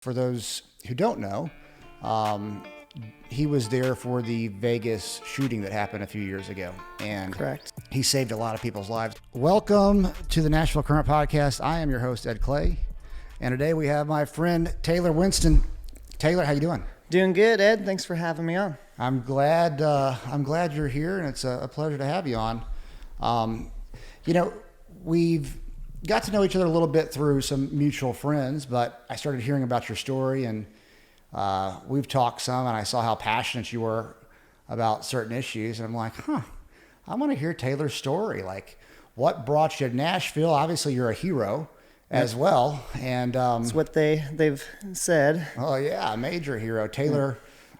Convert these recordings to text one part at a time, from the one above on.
For those who don't know, he was there for the Vegas shooting that happened a few years ago. And Correct. He saved a lot of people's lives. Welcome to the Nashville Current Podcast. I am your host, Ed Clay. And today we have my friend, Taylor Winston. Taylor, how you doing? Doing good, Ed. Thanks for having me on. I'm glad you're here, and it's a pleasure to have you on. We've got to know each other a little bit through some mutual friends, but I started hearing about your story, and we've talked some, and I saw how passionate you were about certain issues, and I'm like, I want to hear Taylor's story. Like, what brought you to Nashville? Obviously, you're a hero as well, and That's what they've said. oh yeah, a major hero. Taylor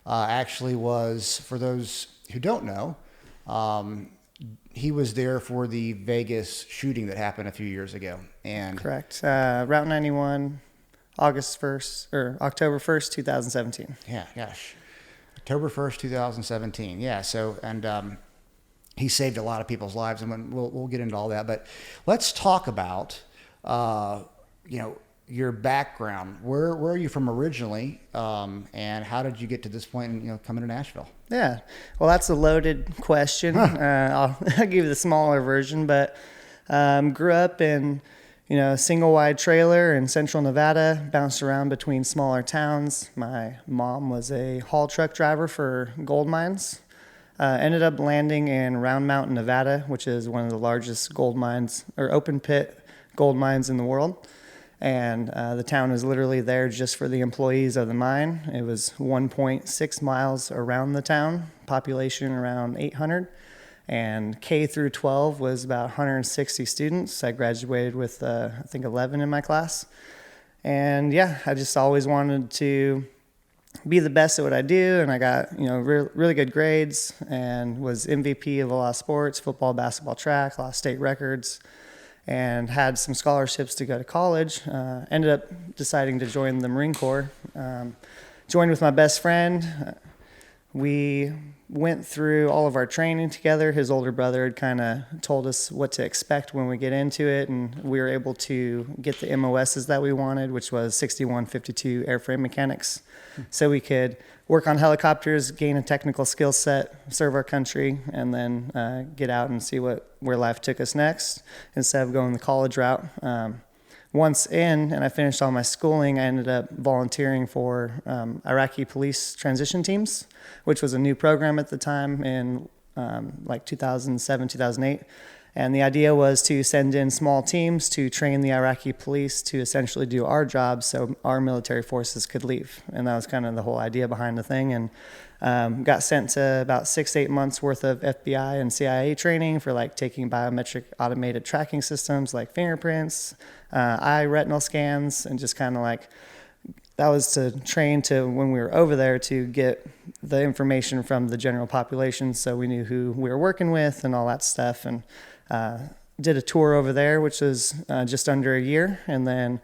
actually was, for those who don't know, he was there for the Vegas shooting that happened a few years ago. And Correct. Route 91, October 1st, 2017. Yeah, gosh. October 1st, 2017. Yeah, so, and he saved a lot of people's lives, and we'll get into all that. But let's talk about, your background. Where are you from originally, and how did you get to this point and, coming to Nashville? Yeah. Well, that's a loaded question. I'll give you the smaller version, but grew up in, a single wide trailer in central Nevada, bounced around between smaller towns. My mom was a haul truck driver for gold mines. Ended up landing in Round Mountain, Nevada, which is one of the largest gold mines or open pit gold mines in the world. And the town is literally there just for the employees of the mine. It was 1.6 miles around the town, population around 800. And K through 12 was about 160 students. I graduated with, 11 in my class. And yeah, I just always wanted to be the best at what I do. And I got, really good grades and was MVP of a lot of sports, football, basketball, track, a lot of state records. And had some scholarships to go to college. Ended up deciding to join the Marine Corps. Joined with my best friend. We went through all of our training together. His older brother had kind of told us what to expect when we get into it, and we were able to get the MOSs that we wanted, which was 6152 airframe mechanics. So we could work on helicopters, gain a technical skill set, serve our country, and then get out and see where life took us next instead of going the college route. Once in, and I finished all my schooling, I ended up volunteering for Iraqi police transition teams, which was a new program at the time in 2007, 2008. And the idea was to send in small teams to train the Iraqi police to essentially do our job so our military forces could leave. And that was kind of the whole idea behind the thing. And got sent to about 6 to 8 months worth of FBI and CIA training for taking biometric automated tracking systems like fingerprints, eye retinal scans, and just kind of that was to train to when we were over there to get the information from the general population so we knew who we were working with and all that stuff. And did a tour over there, which was just under a year, and then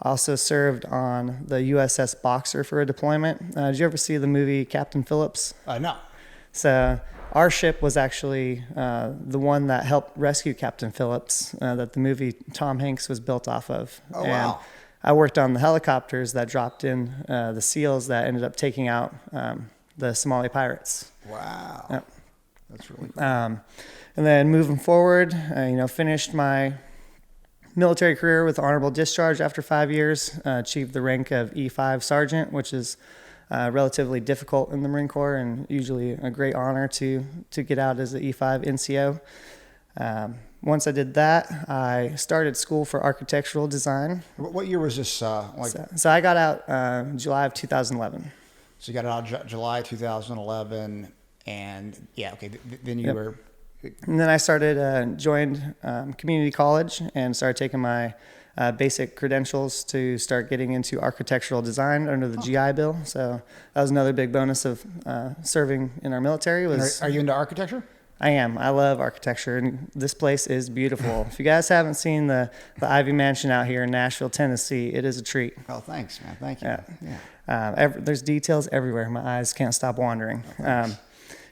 also served on the USS Boxer for a deployment. Did you ever see the movie Captain Phillips? No. So our ship was actually the one that helped rescue Captain Phillips, that the movie Tom Hanks was built off of. Oh, and wow. I worked on the helicopters that dropped in the SEALs that ended up taking out the Somali pirates. Wow. Yep. That's really cool. And then moving forward, finished my military career with honorable discharge after 5 years, achieved the rank of E5 sergeant, which is relatively difficult in the Marine Corps and usually a great honor to get out as an E5 NCO. Once I did that, I started school for architectural design. What year was this? So I got out July of 2011. So you got out July 2011, and yeah, okay. Then you were. And then I joined community college and started taking my basic credentials to start getting into architectural design under the GI Bill. So that was another big bonus of serving in our military. Are you into architecture? I am. I love architecture, and this place is beautiful. If you guys haven't seen the Ivy Mansion out here in Nashville, Tennessee, it is a treat. Oh, thanks, man. Thank you. Yeah. There's details everywhere. My eyes can't stop wandering.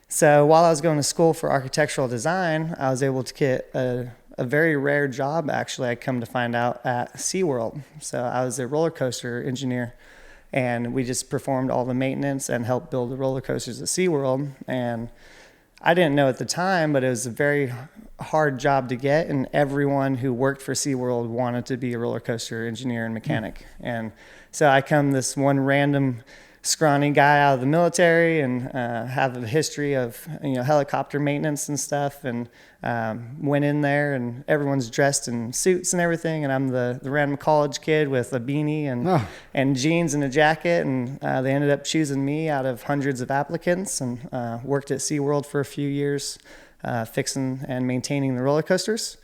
So while I was going to school for architectural design, I was able to get a very rare job, actually, I come to find out, at SeaWorld. So I was a roller coaster engineer. and we just performed all the maintenance and helped build the roller coasters at SeaWorld. And I didn't know at the time, but it was a very hard job to get, and everyone who worked for SeaWorld wanted to be a roller coaster engineer and mechanic. And so I come this one random scrawny guy out of the military and have a history of helicopter maintenance and stuff, and went in there and everyone's dressed in suits and everything, and I'm the random college kid with a beanie and jeans and a jacket, and they ended up choosing me out of hundreds of applicants, and worked at SeaWorld for a few years fixing and maintaining the roller coasters.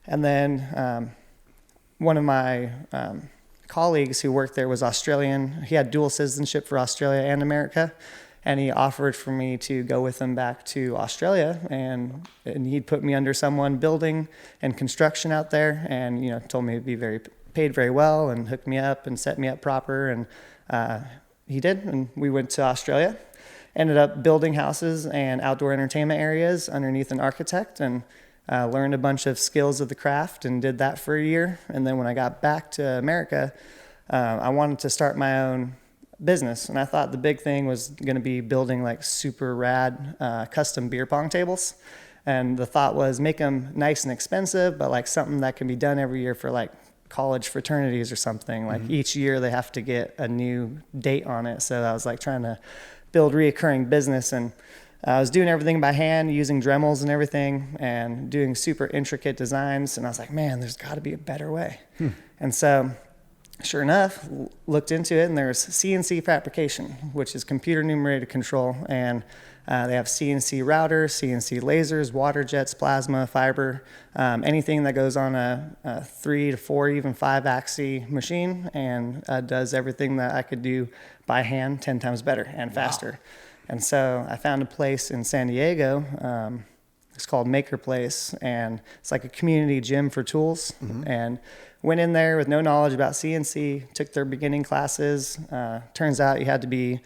And then one of my colleagues who worked there was Australian. He had dual citizenship for Australia and America, and he offered for me to go with him back to Australia, and he'd put me under someone building and construction out there, and told me it'd be paid very well and hooked me up and set me up proper, and he did, and we went to Australia. Ended up building houses and outdoor entertainment areas underneath an architect, and learned a bunch of skills of the craft and did that for a year. And then when I got back to America, I wanted to start my own business. And I thought the big thing was going to be building like super rad custom beer pong tables. And the thought was make them nice and expensive, but like something that can be done every year for like college fraternities or something. Like each year they have to get a new date on it. So I was like trying to build reoccurring business, and I was doing everything by hand, using Dremels and everything, and doing super intricate designs. And I was like, man, there's got to be a better way. And so, sure enough, looked into it, and there's CNC fabrication, which is computer numerated control. And they have CNC routers, CNC lasers, water jets, plasma, fiber, anything that goes on a 3 to 4, even 5 axis machine, and does everything that I could do by hand 10 times better and faster. Wow. And so I found a place in San Diego. It's called Maker Place, and it's like a community gym for tools. And went in there with no knowledge about CNC, took their beginning classes. Turns out you had to be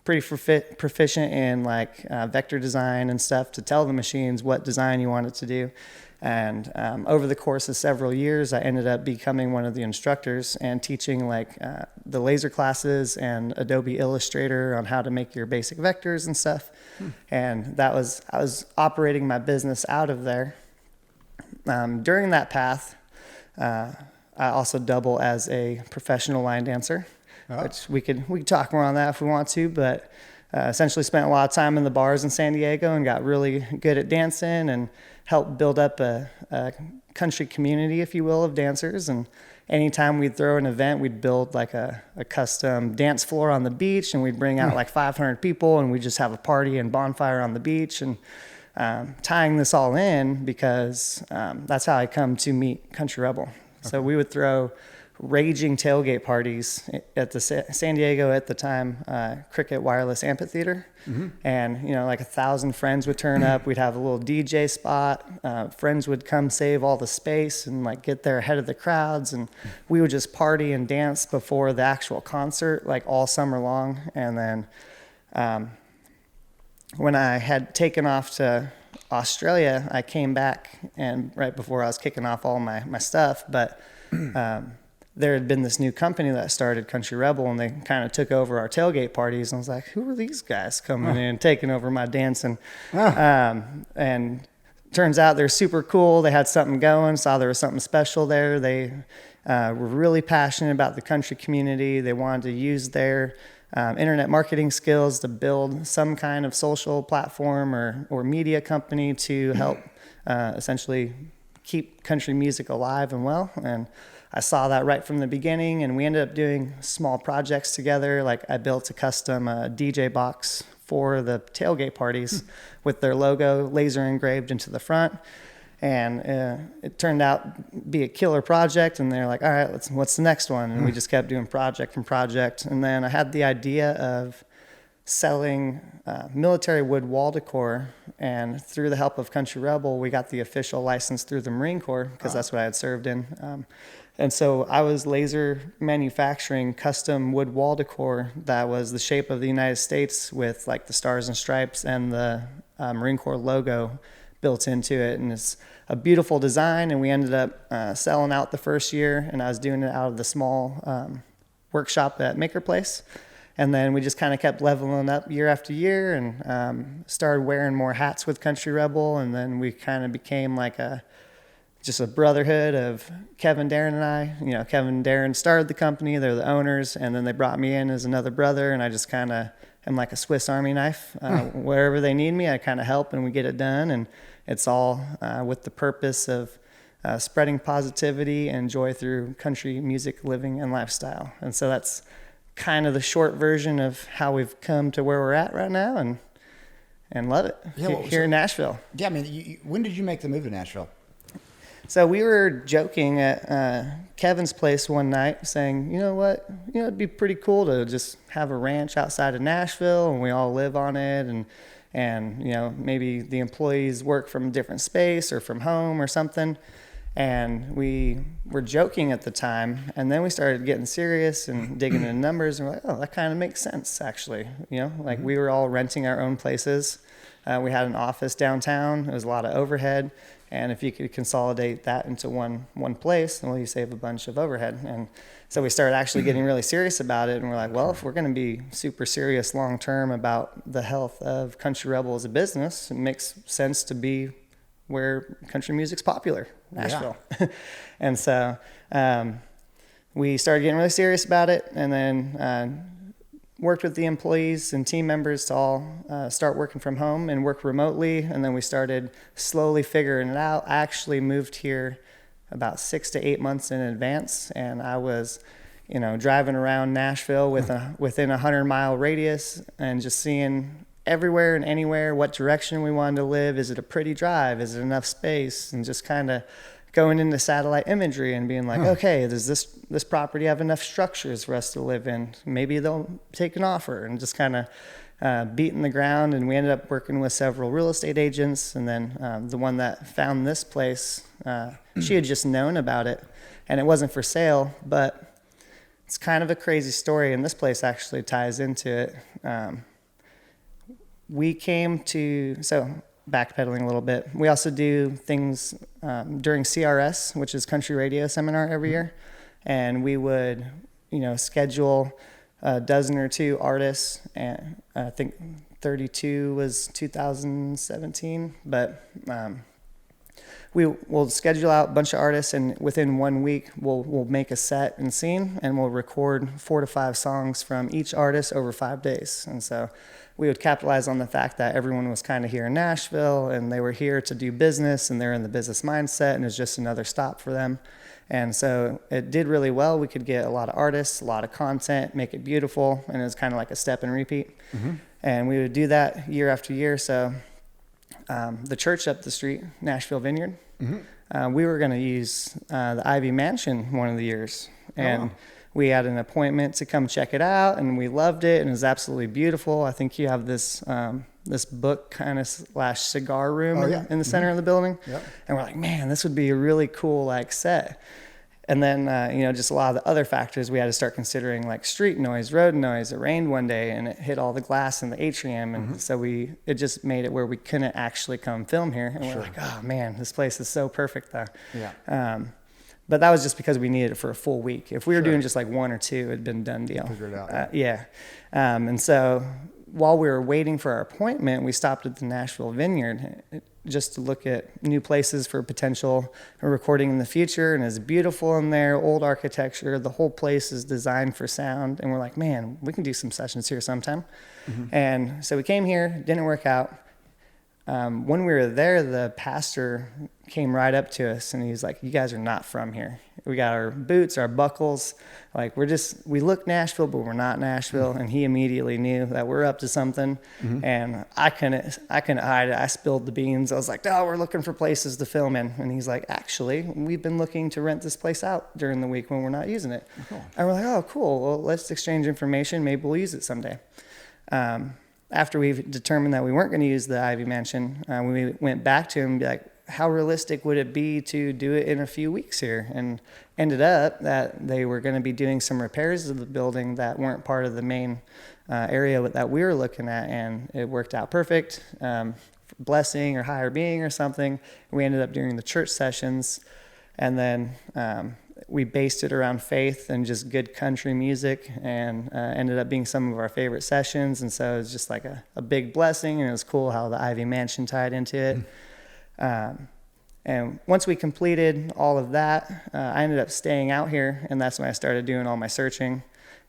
pretty proficient in like vector design and stuff to tell the machines what design you wanted to do. And over the course of several years, I ended up becoming one of the instructors and teaching like the laser classes and Adobe Illustrator on how to make your basic vectors and stuff. And I was operating my business out of there. During that path, I also double as a professional line dancer, which we could talk more on that if we want to, but essentially spent a lot of time in the bars in San Diego and got really good at dancing and helped build up a country community, if you will, of dancers. And anytime we'd throw an event, we'd build like a custom dance floor on the beach, and we'd bring out like 500 people, and we'd just have a party and bonfire on the beach. And tying this all in because that's how I come to meet Country Rebel. So we would throw raging tailgate parties at the San Diego, at the time, Cricket Wireless Amphitheater. And, like 1,000 friends would turn up. We'd have a little DJ spot. Friends would come save all the space and like get there ahead of the crowds. And we would just party and dance before the actual concert, like all summer long. And then when I had taken off to Australia, I came back, and right before I was kicking off all my stuff, but there had been this new company that started, Country Rebel, and they kind of took over our tailgate parties. And I was like, who are these guys coming in, taking over my dancing? And turns out they're super cool. They had something going, saw there was something special there. They were really passionate about the country community. They wanted to use their internet marketing skills to build some kind of social platform or media company to help essentially keep country music alive and well. And I saw that right from the beginning, and we ended up doing small projects together. Like I built a custom DJ box for the tailgate parties with their logo laser engraved into the front. And it turned out to be a killer project, and they're like, all right, what's the next one? And we just kept doing project from project. And then I had the idea of selling military wood wall decor, and through the help of Country Rebel, we got the official license through the Marine Corps, because that's what I had served in. And so I was laser manufacturing custom wood wall decor that was the shape of the United States with like the stars and stripes and the Marine Corps logo built into it. And it's a beautiful design, and we ended up selling out the first year, and I was doing it out of the small workshop at Maker Place. And then we just kind of kept leveling up year after year and started wearing more hats with Country Rebel. And then we kind of became like just a brotherhood of Kevin, Darren, and I. You know, Kevin and Darren started the company. They're the owners. And then they brought me in as another brother. And I just kind of am like a Swiss Army knife. Wherever they need me, I kind of help and we get it done. And it's all with the purpose of spreading positivity and joy through country music, living, and lifestyle. And so that's kind of the short version of how we've come to where we're at right now, and love it here in Nashville. Yeah, I mean, when did you make the move to Nashville? So we were joking at Kevin's place one night saying, you know what, it'd be pretty cool to just have a ranch outside of Nashville and we all live on it, and maybe the employees work from a different space or from home or something. And we were joking at the time, and then we started getting serious and digging into numbers, and we're like, oh, that kind of makes sense, actually. We were all renting our own places. We had an office downtown. There was a lot of overhead, and if you could consolidate that into one place, then you save a bunch of overhead. And so we started actually getting really serious about it, and we're like, well, if we're going to be super serious long term about the health of Country Rebel as a business, it makes sense to be where country music's popular, Nashville. Yeah. And so we started getting really serious about it, and then worked with the employees and team members to all start working from home and work remotely. And then we started slowly figuring it out. I actually moved here about 6 to 8 months in advance, and I was driving around Nashville within a 100-mile radius and just seeing everywhere and anywhere what direction we wanted to live. Is it a pretty drive? Is it enough space? And just kind of going into satellite imagery and being like, okay, does this property have enough structures for us to live in? Maybe they'll take an offer, and just kind of beating the ground. And we ended up working with several real estate agents. And then the one that found this place, she had just known about it, and it wasn't for sale, but it's kind of a crazy story. And this place actually ties into it. We came to, so backpedaling a little bit, we also do things during CRS, which is Country Radio Seminar every year. And we would, schedule a dozen or two artists. And I think 32 was 2017. But we will schedule out a bunch of artists, and within 1 week, we'll make a set and scene, and we'll record 4 to 5 songs from each artist over 5 days. And so we would capitalize on the fact that everyone was kind of here in Nashville, and they were here to do business, and they're in the business mindset, and it was just another stop for them. And so it did really well. We could get a lot of artists, a lot of content, make it beautiful, and it was kind of like a step and repeat. Mm-hmm. And we would do that year after year. So the church up the street, Nashville Vineyard, we were going to use the Ivy Mansion one of the years. And we had an appointment to come check it out, and we loved it, and it was absolutely beautiful. I think you have this this book kind of / cigar room in the center of the building. Yep. And we're like, man, this would be a really cool set. And then, just a lot of the other factors we had to start considering, like street noise, road noise. It rained one day and it hit all the glass in the atrium. And so it just made it where we couldn't actually come film here. And we're like, oh man, this place is so perfect though. Yeah. But that was just because we needed it for a full week. If we were doing just like 1 or 2, it'd been done deal. Figure it out. And so while we were waiting for our appointment, we stopped at the Nashville Vineyard just to look at new places for potential recording in the future. And it's beautiful in there, old architecture. The whole place is designed for sound. And we're like, man, we can do some sessions here sometime. Mm-hmm. And so we came here, didn't work out. When we were there, the pastor came right up to us and he's like, you guys are not from here. We got our boots, our buckles. Like we look Nashville, but we're not Nashville. Mm-hmm. And he immediately knew that we're up to something. Mm-hmm. And I couldn't hide it. I spilled the beans. I was like, we're looking for places to film in. And he's like, actually, we've been looking to rent this place out during the week when we're not using it. Cool. And we're like, oh, cool. Well, let's exchange information. Maybe we'll use it someday. After we determined that we weren't going to use the Ivy Mansion, we went back to him and be like, how realistic would it be to do it in a few weeks here? And ended up that they were going to be doing some repairs to the building that weren't part of the main area that we were looking at, and it worked out perfect. Blessing or higher being or something. We ended up doing the church sessions, and then we based it around faith and just good country music, and ended up being some of our favorite sessions. And so it was just like a big blessing, and it was cool how the Ivy Mansion tied into it. And once we completed all of that, I ended up staying out here, and that's when I started doing all my searching.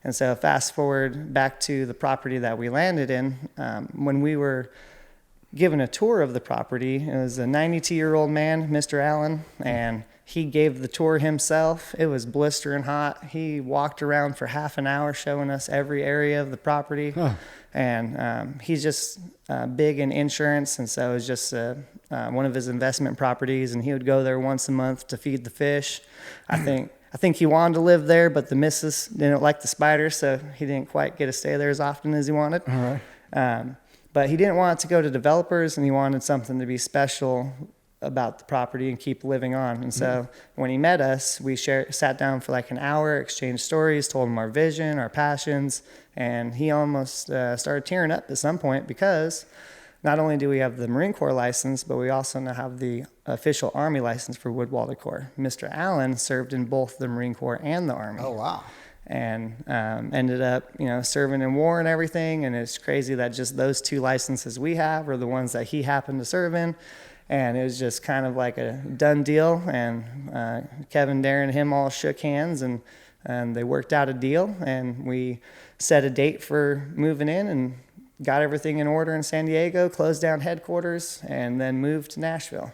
And so fast forward back to the property that we landed in, when we were given a tour of the property, it was a 92-year-old man, Mr. Allen, and he gave the tour himself. It was blistering hot. He walked around for half an hour showing us every area of the property. Huh. And he's just big in insurance, and so it was just one of his investment properties, and he would go there once a month to feed the fish. I think he wanted to live there, but the missus didn't like the spiders, so he didn't quite get to stay there as often as he wanted. All right. But he didn't want it to go to developers, and he wanted something to be special about the property and keep living on. And so when he met us, we sat down for like an hour, exchanged stories, told him our vision, our passions, and he almost started tearing up at some point, because not only do we have the Marine Corps license, but we also now have the official Army license for Woodwalla Corps. Mr. Allen served in both the Marine Corps and the Army. Oh, wow. And ended up, serving in war and everything. And it's crazy that just those two licenses we have are the ones that he happened to serve in. And it was just kind of like a done deal. And Kevin, Darren, and him all shook hands, and they worked out a deal. And we set a date for moving in and got everything in order in San Diego, closed down headquarters, and then moved to Nashville.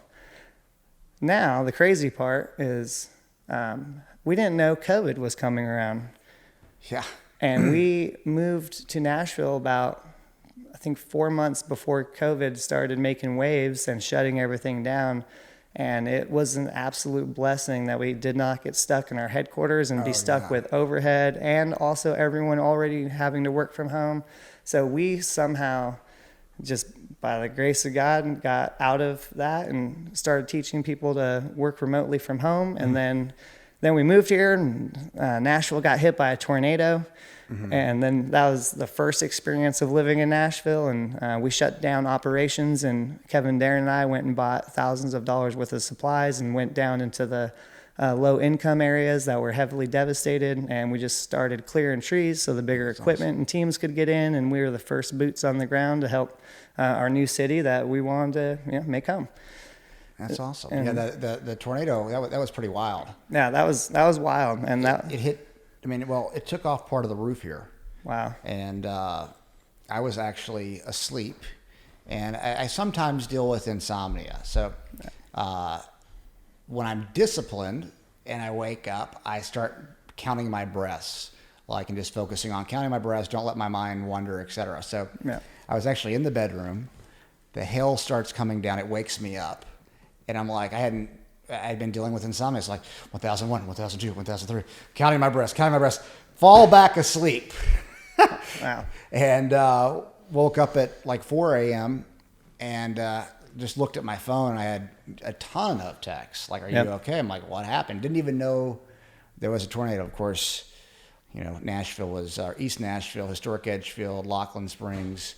Now, the crazy part is we didn't know COVID was coming around. Yeah. And we moved to Nashville about, I think, 4 months before COVID started making waves and shutting everything down. And it was an absolute blessing that we did not get stuck in our headquarters and be stuck with overhead, and also everyone already having to work from home. So we somehow, just by the grace of God, got out of that and started teaching people to work remotely from home. And then we moved here, and Nashville got hit by a tornado. And then that was the first experience of living in Nashville, and we shut down operations, and Kevin, Darren, and I went and bought thousands of dollars worth of supplies and went down into the low-income areas that were heavily devastated, and we just started clearing trees so the bigger equipment and teams could get in, and we were the first boots on the ground to help our new city that we wanted to make home. That's awesome. And the tornado, that was pretty wild. Yeah, that was wild. And it hit, it took off part of the roof here. Wow. And I was actually asleep, and I sometimes deal with insomnia. So when I'm disciplined and I wake up, I start counting my breaths, and just focusing on counting my breaths, don't let my mind wander, etc. So I was actually in the bedroom. The hail starts coming down. It wakes me up. And I'm like, I'd been dealing with insomnia. It's like 1001, 1002, 1003, counting my breaths, fall back asleep. Wow. And woke up at like 4 a.m. and just looked at my phone. I had a ton of texts. Like, are you okay? I'm like, what happened? Didn't even know there was a tornado. Of course, Nashville was, East Nashville, historic Edgefield, Laughlin Springs,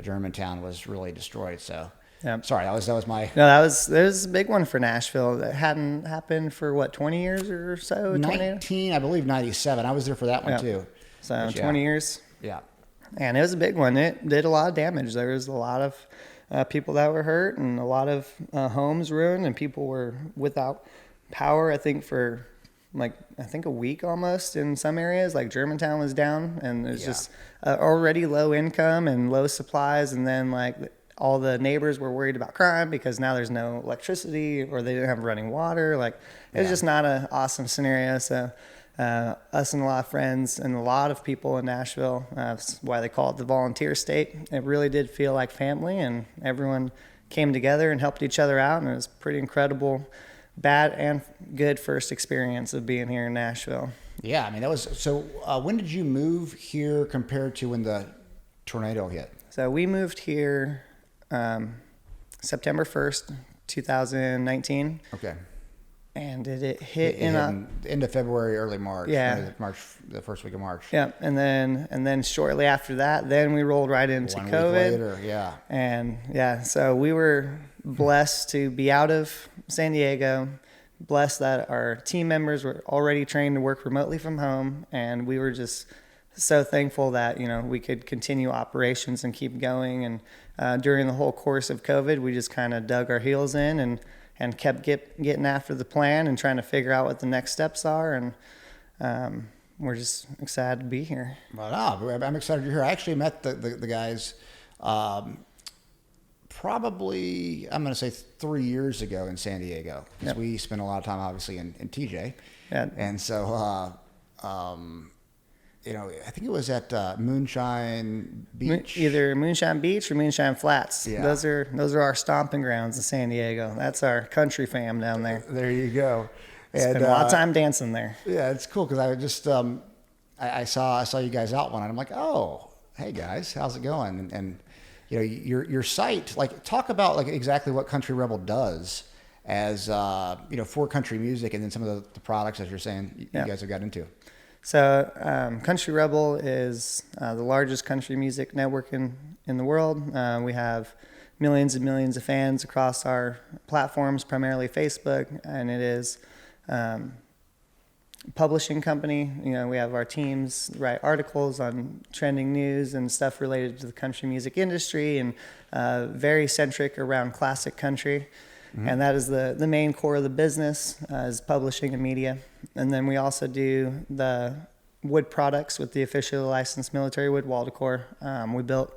Germantown was really destroyed. So. Yeah. Sorry, that was my. No, that was a big one for Nashville. That hadn't happened for 20 years or so. 19, I believe 97. I was there for that one too. So 20 years. Yeah. And it was a big one. It did a lot of damage. There was a lot of people that were hurt, and a lot of homes ruined, and people were without power. I think for a week almost in some areas. Like Germantown was down, and there's just already low income and low supplies, and then all the neighbors were worried about crime because now there's no electricity, or they didn't have running water. It was just not an awesome scenario. So us and a lot of friends and a lot of people in Nashville, that's why they call it the volunteer state. It really did feel like family, and everyone came together and helped each other out. And it was pretty incredible, bad and good first experience of being here in Nashville. Yeah, that was, so when did you move here compared to when the tornado hit? So we moved here September 1st, 2019. Okay. And it hit end of February, early March. Yeah. The first week of March. Yeah. And then shortly after that, then we rolled right into COVID. 1 week later, yeah. And so we were blessed to be out of San Diego, blessed that our team members were already trained to work remotely from home, and we were just so thankful that we could continue operations and keep going. And during the whole course of COVID, we just kind of dug our heels in and kept getting after the plan and trying to figure out what the next steps are. And we're just excited to be here. Well, no, I'm excited you're here. I actually met the guys probably, I'm going to say 3 years ago in San Diego. Because we spent a lot of time, obviously, in TJ. Yeah. And so, I think it was at Moonshine Beach. Either Moonshine Beach or Moonshine Flats. Yeah. Those are our stomping grounds in San Diego. That's our country fam down there. There you go. Spend a lot of time dancing there. Yeah, it's cool because I just I saw you guys out one night. I'm like, oh, hey guys, how's it going? And your site, like, talk about like exactly what Country Rebel does as for country music, and then some of the products, as you're saying, you guys have got into. So Country Rebel is the largest country music network in the world. We have millions and millions of fans across our platforms, primarily Facebook, and it is publishing company. We have our teams write articles on trending news and stuff related to the country music industry, and very centric around classic country. Mm-hmm. And that is the main core of the business, is publishing and media. And then we also do the wood products with the officially licensed military wood wall decor. We built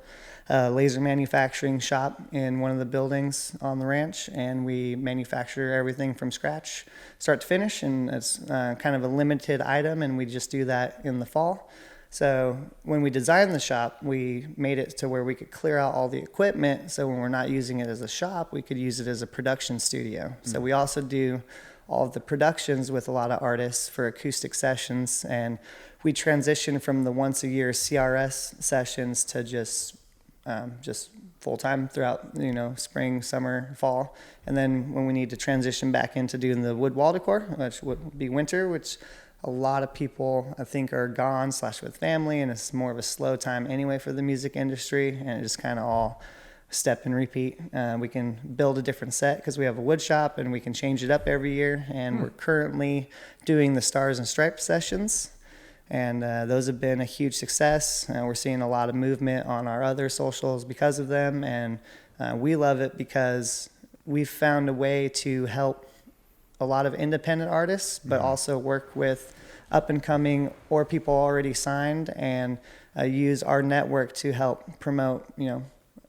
a laser manufacturing shop in one of the buildings on the ranch, and we manufacture everything from scratch, start to finish, and it's kind of a limited item, and we just do that in the fall. So when we designed the shop, we made it to where we could clear out all the equipment, so when we're not using it as a shop, we could use it as a production studio. Mm-hmm. So we also do all of the productions with a lot of artists for acoustic sessions, and we transition from the once a year CRS sessions to just full-time throughout, spring, summer, fall. And then when we need to transition back into doing the wood wall decor, which would be winter, which a lot of people, I think, are gone / with family, and it's more of a slow time anyway for the music industry, and it just kind of all step and repeat. We can build a different set because we have a wood shop, and we can change it up every year, and we're currently doing the Stars and Stripes sessions. And those have been a huge success. We're seeing a lot of movement on our other socials because of them, and we love it because we've found a way to help a lot of independent artists, but also work with up-and-coming or people already signed, and use our network to help promote,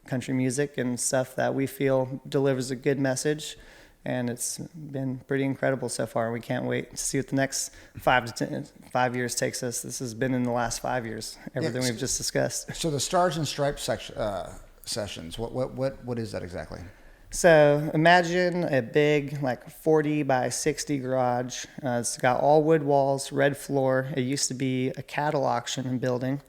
country music and stuff that we feel delivers a good message. And it's been pretty incredible so far. We can't wait to see what the next 5 years takes us. This has been in the last 5 years, everything we've just discussed. So the Stars and Stripes sessions, what is that exactly? So imagine a big, 40 by 60 garage. It's got all wood walls, red floor. It used to be a cattle auction building.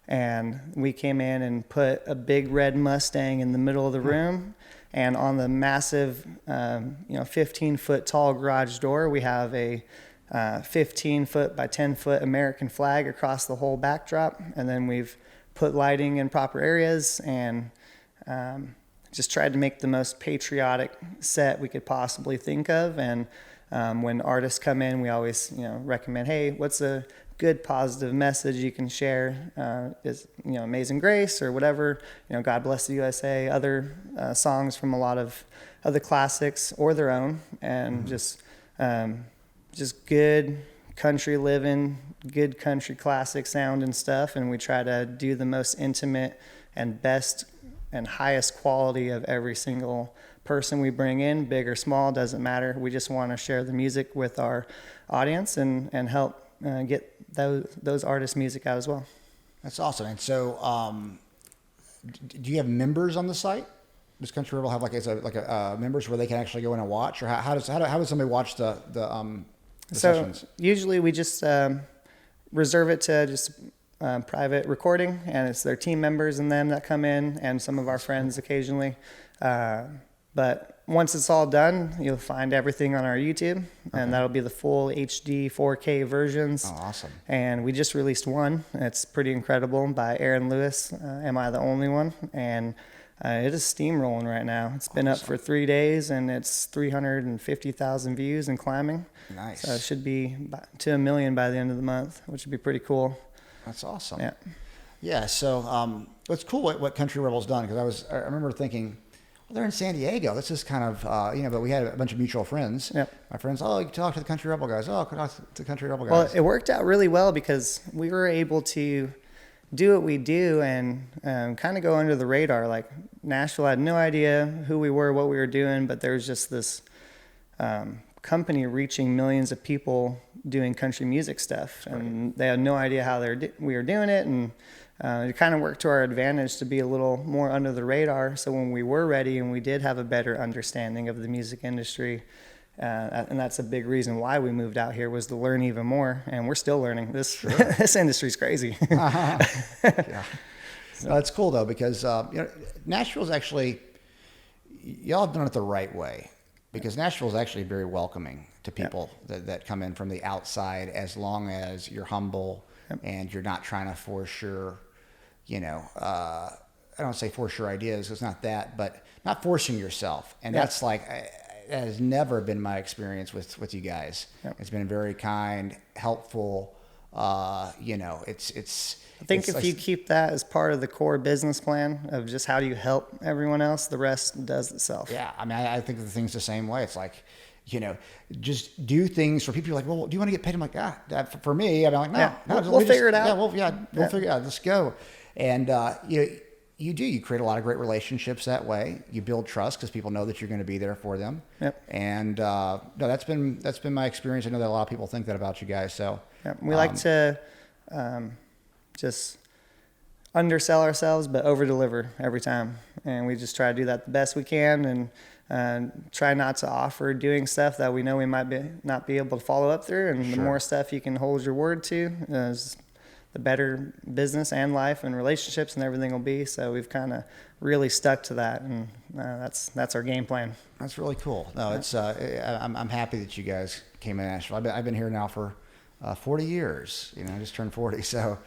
And we came in and put a big red Mustang in the middle of the room. And on the massive, 15-foot tall garage door, we have a 15-foot by 10-foot American flag across the whole backdrop. And then we've put lighting in proper areas, and just tried to make the most patriotic set we could possibly think of. And when artists come in, we always recommend, hey, what's a good positive message you can share? Is Amazing Grace or whatever, God Bless the USA, other songs from a lot of other classics or their own, and just good country living, good country classic sound and stuff. And we try to do the most intimate and best and highest quality of every single person we bring in, big or small, doesn't matter. We just want to share the music with our audience and help get those artists' music out as well. That's awesome. And so, do you have members on the site? Does Country Rebel have a members where they can actually go in and watch, or how does somebody watch the sessions? Usually we just reserve it to just private recording, and it's their team members and them that come in, and some of our friends occasionally. But once it's all done, you'll find everything on our YouTube, and that'll be the full HD 4K versions. Oh, awesome. And we just released one. It's pretty incredible, by Aaron Lewis, Am I the Only One? And It is steamrolling right now. It's been up for 3 days, and it's 350,000 views and climbing. Nice. So it should be to 1 million by the end of the month, which would be pretty cool. That's awesome. Yeah. Yeah. So it's cool what Country Rebel's done, because I remember thinking, well, they're in San Diego. This is kind of but we had a bunch of mutual friends. Yep. My friends, you can talk to the Country Rebel guys. Oh, talk to the Country Rebel guys. Well, it worked out really well because we were able to do what we do and kind of go under the radar. Like Nashville had no idea who we were, what we were doing, but there's just this company reaching millions of people doing country music stuff, and they had no idea how we were doing it, and it kind of worked to our advantage to be a little more under the radar. So when we were ready and we did have a better understanding of the music industry, and that's a big reason why we moved out here, was to learn even more, and we're still learning. This this industry's crazy. Yeah. So it's cool though, because Nashville's actually, y'all have done it the right way, because Nashville's actually very welcoming to people that come in from the outside, as long as you're humble and you're not trying to force your, I don't say force your ideas, it's not that, but not forcing yourself. And that's like, that has never been my experience with you guys. It's been very kind, helpful. It's I think if you keep that as part of the core business plan of just how do you help everyone else, the rest does itself. Yeah. I mean, I think of the things the same way. It's like, just do things for people. You're like, well, do you want to get paid? I'm like, for me, I'm like, no, we'll figure it out. Yeah, we'll figure it out. Let's go. And, you create a lot of great relationships that way. You build trust because people know that you're going to be there for them. Yep. And, no, that's been my experience. I know that a lot of people think that about you guys. So we like to, just undersell ourselves, but over deliver every time. And we just try to do that the best we can, and try not to offer doing stuff that we know we might not be able to follow up through. And the more stuff you can hold your word to, the better business and life and relationships and everything will be. So we've kind of really stuck to that, and that's our game plan. That's really cool. No, it's I'm happy that you guys came in Nashville. I've been here now for 40 years. I just turned 40, so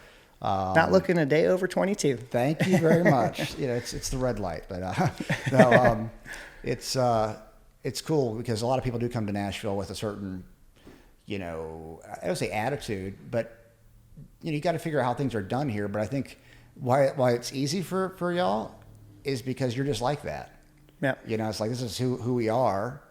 not looking a day over 22. Thank you very much. It's the red light, but no, it's cool because a lot of people do come to Nashville with a certain, I don't say attitude, but you got to figure out how things are done here. But I think why it's easy for y'all is because you're just like that. Yeah. It's like, this is who we are.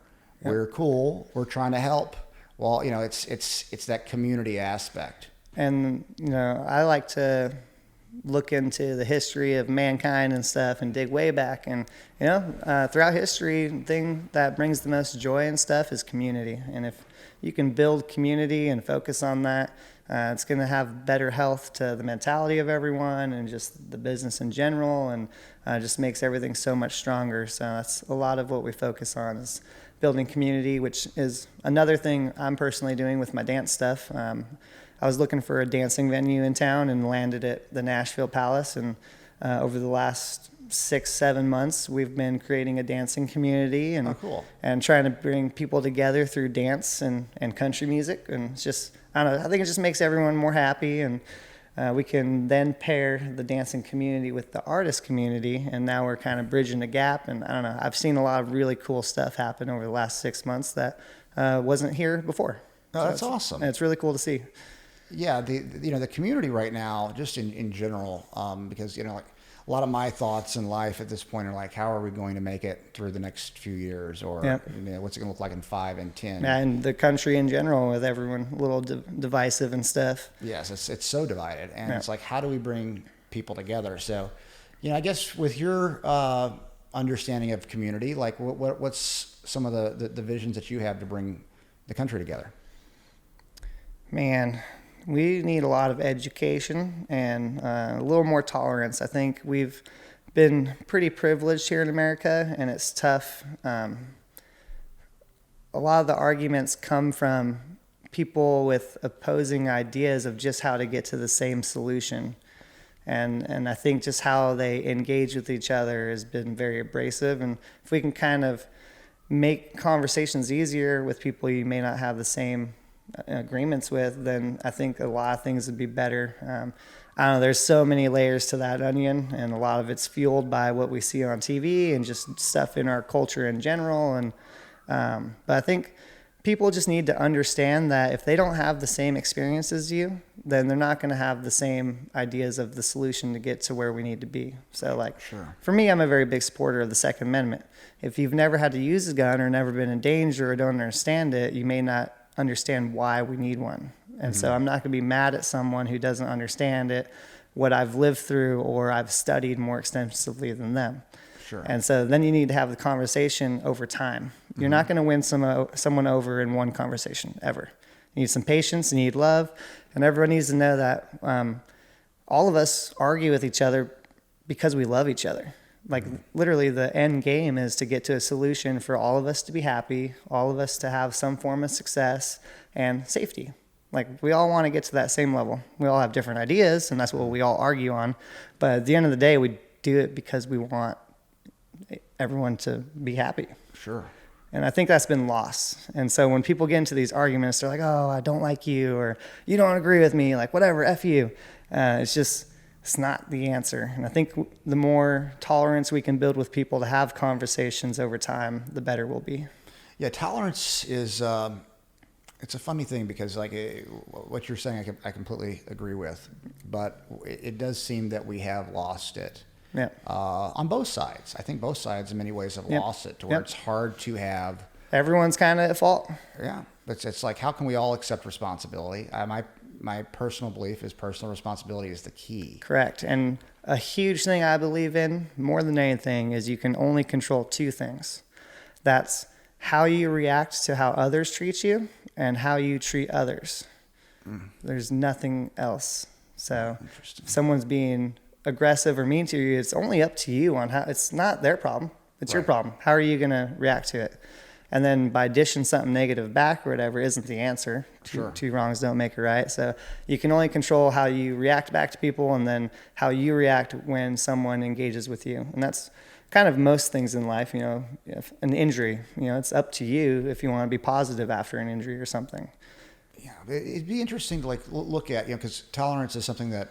Yep. We're cool. We're trying to help. Well, it's that community aspect. And, I like to look into the history of mankind and stuff and dig way back. And, throughout history, the thing that brings the most joy and stuff is community. And if you can build community and focus on that, it's going to have better health to the mentality of everyone and just the business in general, and just makes everything so much stronger. So that's a lot of what we focus on, is building community, which is another thing I'm personally doing with my dance stuff. I was looking for a dancing venue in town and landed at the Nashville Palace. And over the last 6-7 months, we've been creating a dancing community and and trying to bring people together through dance and country music. And it's just, I don't know, I think it just makes everyone more happy. And we can then pair the dancing community with the artist community, and now we're kind of bridging the gap. And I don't know, I've seen a lot of really cool stuff happen over the last 6 months that wasn't here before. Oh, that's awesome. And it's really cool to see. Yeah, the community right now, just in general, because like a lot of my thoughts in life at this point are like, how are we going to make it through the next few years, or what's it going to look like in 5 and 10? Yeah, and the country in general, with everyone a little divisive and stuff. Yes, it's so divided, and it's like, how do we bring people together? So, I guess with your understanding of community, like what's some of the visions that you have to bring the country together? Man, we need a lot of education and a little more tolerance. I think we've been pretty privileged here in America, and it's tough. A lot of the arguments come from people with opposing ideas of just how to get to the same solution. And I think just how they engage with each other has been very abrasive. And if we can kind of make conversations easier with people you may not have the same agreements with, then I think a lot of things would be better. I don't know, there's so many layers to that onion, and a lot of it's fueled by what we see on TV and just stuff in our culture in general. And but I think people just need to understand that if they don't have the same experience as you, then they're not going to have the same ideas of the solution to get to where we need to be. So like, for me, I'm a very big supporter of the Second Amendment. If you've never had to use a gun or never been in danger or don't understand it, you may not understand why we need one. And so I'm not going to be mad at someone who doesn't understand it, what I've lived through, or I've studied more extensively than them. Sure. And so then you need to have the conversation over time. You're not going to win someone over in one conversation, ever. You need some patience, you need love, and everyone needs to know that all of us argue with each other because we love each other. Like literally the end game is to get to a solution for all of us to be happy, all of us to have some form of success and safety. Like we all want to get to that same level. We all have different ideas, and that's what we all argue on. But at the end of the day, we do it because we want everyone to be happy. Sure. And I think that's been lost. And so when people get into these arguments, they're like, oh, I don't like you, or you don't agree with me, like whatever, F you. It's not the answer. And I think the more tolerance we can build with people to have conversations over time, the better we'll be. Yeah, tolerance is, it's a funny thing because like what you're saying, I completely agree with, but it does seem that we have lost it. Yeah. On both sides. I think both sides in many ways have lost it to where it's hard to have. Everyone's kind of at fault. Yeah. It's like, how can we all accept responsibility? My personal belief is personal responsibility is the key. Correct. And a huge thing I believe in more than anything is you can only control two things. That's how you react to how others treat you and how you treat others. There's nothing else. So if someone's being aggressive or mean to you, it's only up to you on how. It's not their problem, it's your problem. How are you going to react to it? And then by dishing something negative back or whatever isn't the answer. Two wrongs don't make a right. So you can only control how you react back to people, and then how you react when someone engages with you. And that's kind of most things in life. If an injury, it's up to you if you want to be positive after an injury or something. Yeah, it'd be interesting to like look at, because tolerance is something that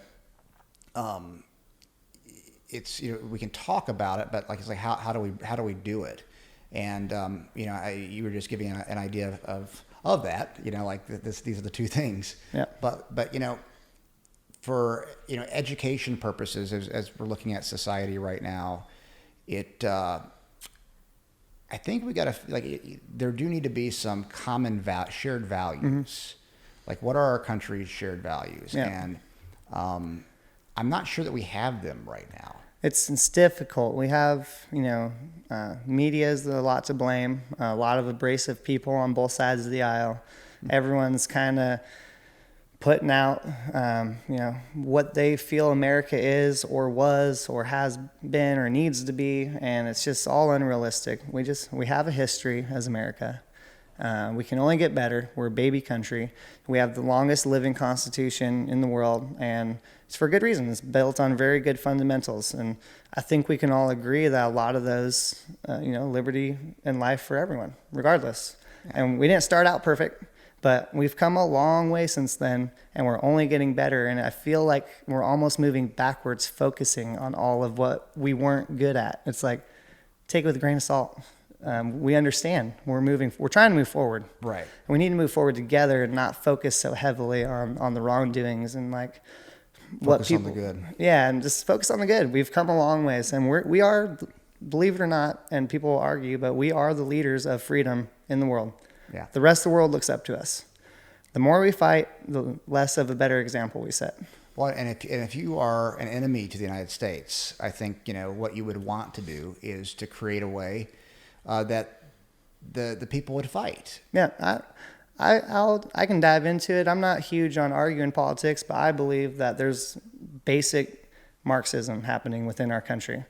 it's, we can talk about it, but like it's like how do we do it? And you were just giving an idea of that, like these are the two things. Yeah. But for education purposes, as we're looking at society right now, I think we got to there do need to be some common shared values. Like what are our country's shared values? Yeah. And I'm not sure that we have them right now. It's difficult. We have, media is a lot to blame. A lot of abrasive people on both sides of the aisle. Everyone's kind of putting out, what they feel America is or was or has been or needs to be, and it's just all unrealistic. We have a history as America. We can only get better. We're a baby country. We have the longest living constitution in the world, and it's for good reason. It's built on very good fundamentals, and I think we can all agree that a lot of those, liberty and life for everyone, regardless. And we didn't start out perfect, but we've come a long way since then, and we're only getting better. And I feel like we're almost moving backwards, focusing on all of what we weren't good at. It's like, take it with a grain of salt. We understand we're trying to move forward. Right. And we need to move forward together and not focus so heavily on the wrongdoings and like focus on the good. Yeah. And just focus on the good. We've come a long ways, and we are, believe it or not, and people will argue, but we are the leaders of freedom in the world. Yeah. The rest of the world looks up to us. The more we fight, the less of a better example we set. Well, and if you are an enemy to the United States, I think, what you would want to do is to create a way that the people would fight. Yeah, I can dive into it. I'm not huge on arguing politics, but I believe that there's basic Marxism happening within our country.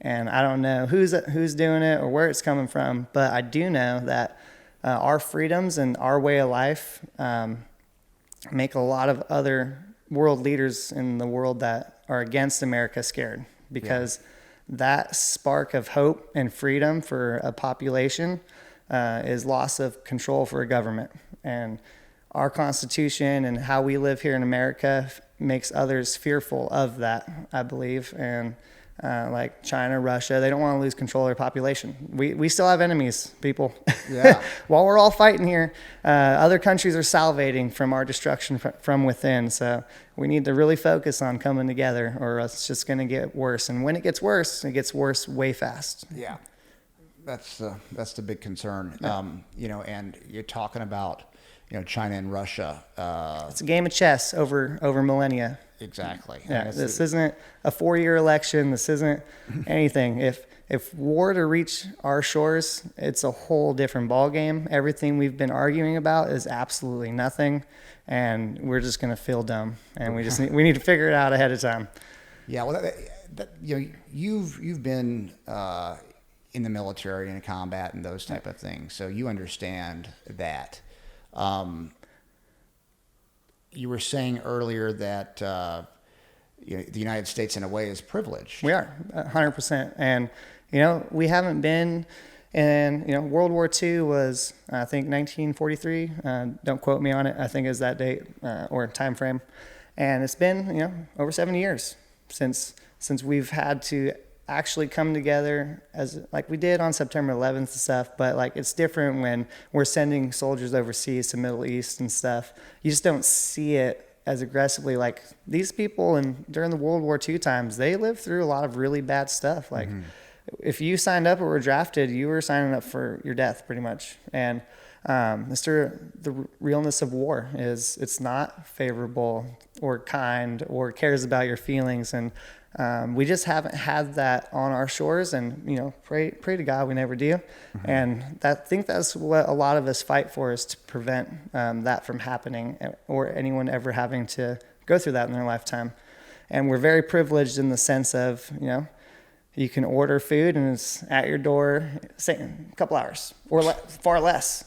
And I don't know who's doing it or where it's coming from, but I do know that our freedoms and our way of life make a lot of other world leaders in the world that are against America scared, because that spark of hope and freedom for a population is loss of control for a government. And our Constitution and how we live here in America makes others fearful of that, I believe. And like China, Russia, they don't want to lose control of their population. We still have enemies, people. Yeah. While we're all fighting here, other countries are salivating from our destruction from within. So we need to really focus on coming together, or else it's just going to get worse. And when it gets worse way fast. Yeah. That's the big concern. Yeah. And you're talking about, China and Russia. It's a game of chess over millennia. Exactly. Yeah, this isn't a 4-year election. This isn't anything. If war to reach our shores, it's a whole different ballgame. Everything we've been arguing about is absolutely nothing, and we're just going to feel dumb. And we need to figure it out ahead of time. Yeah. Well, you've been in the military and in combat and those type of things, so you understand that. You were saying earlier that the United States, in a way, is privileged. We are 100%, and we haven't been. And World War II was, I think, 1943. Don't quote me on it. I think is that date or time frame. And it's been over 70 years since we've had to actually come together as like we did on September 11th and stuff, but like it's different when we're sending soldiers overseas to Middle East and stuff. You just don't see it as aggressively. Like these people, and during the World War II times, they lived through a lot of really bad stuff. Like if you signed up or were drafted, you were signing up for your death pretty much. And the realness of war is it's not favorable or kind or cares about your feelings. And we just haven't had that on our shores, and pray to God we never do. And I think that's what a lot of us fight for, is to prevent that from happening, or anyone ever having to go through that in their lifetime. And we're very privileged in the sense of you can order food and it's at your door, say, in a couple hours, or far less.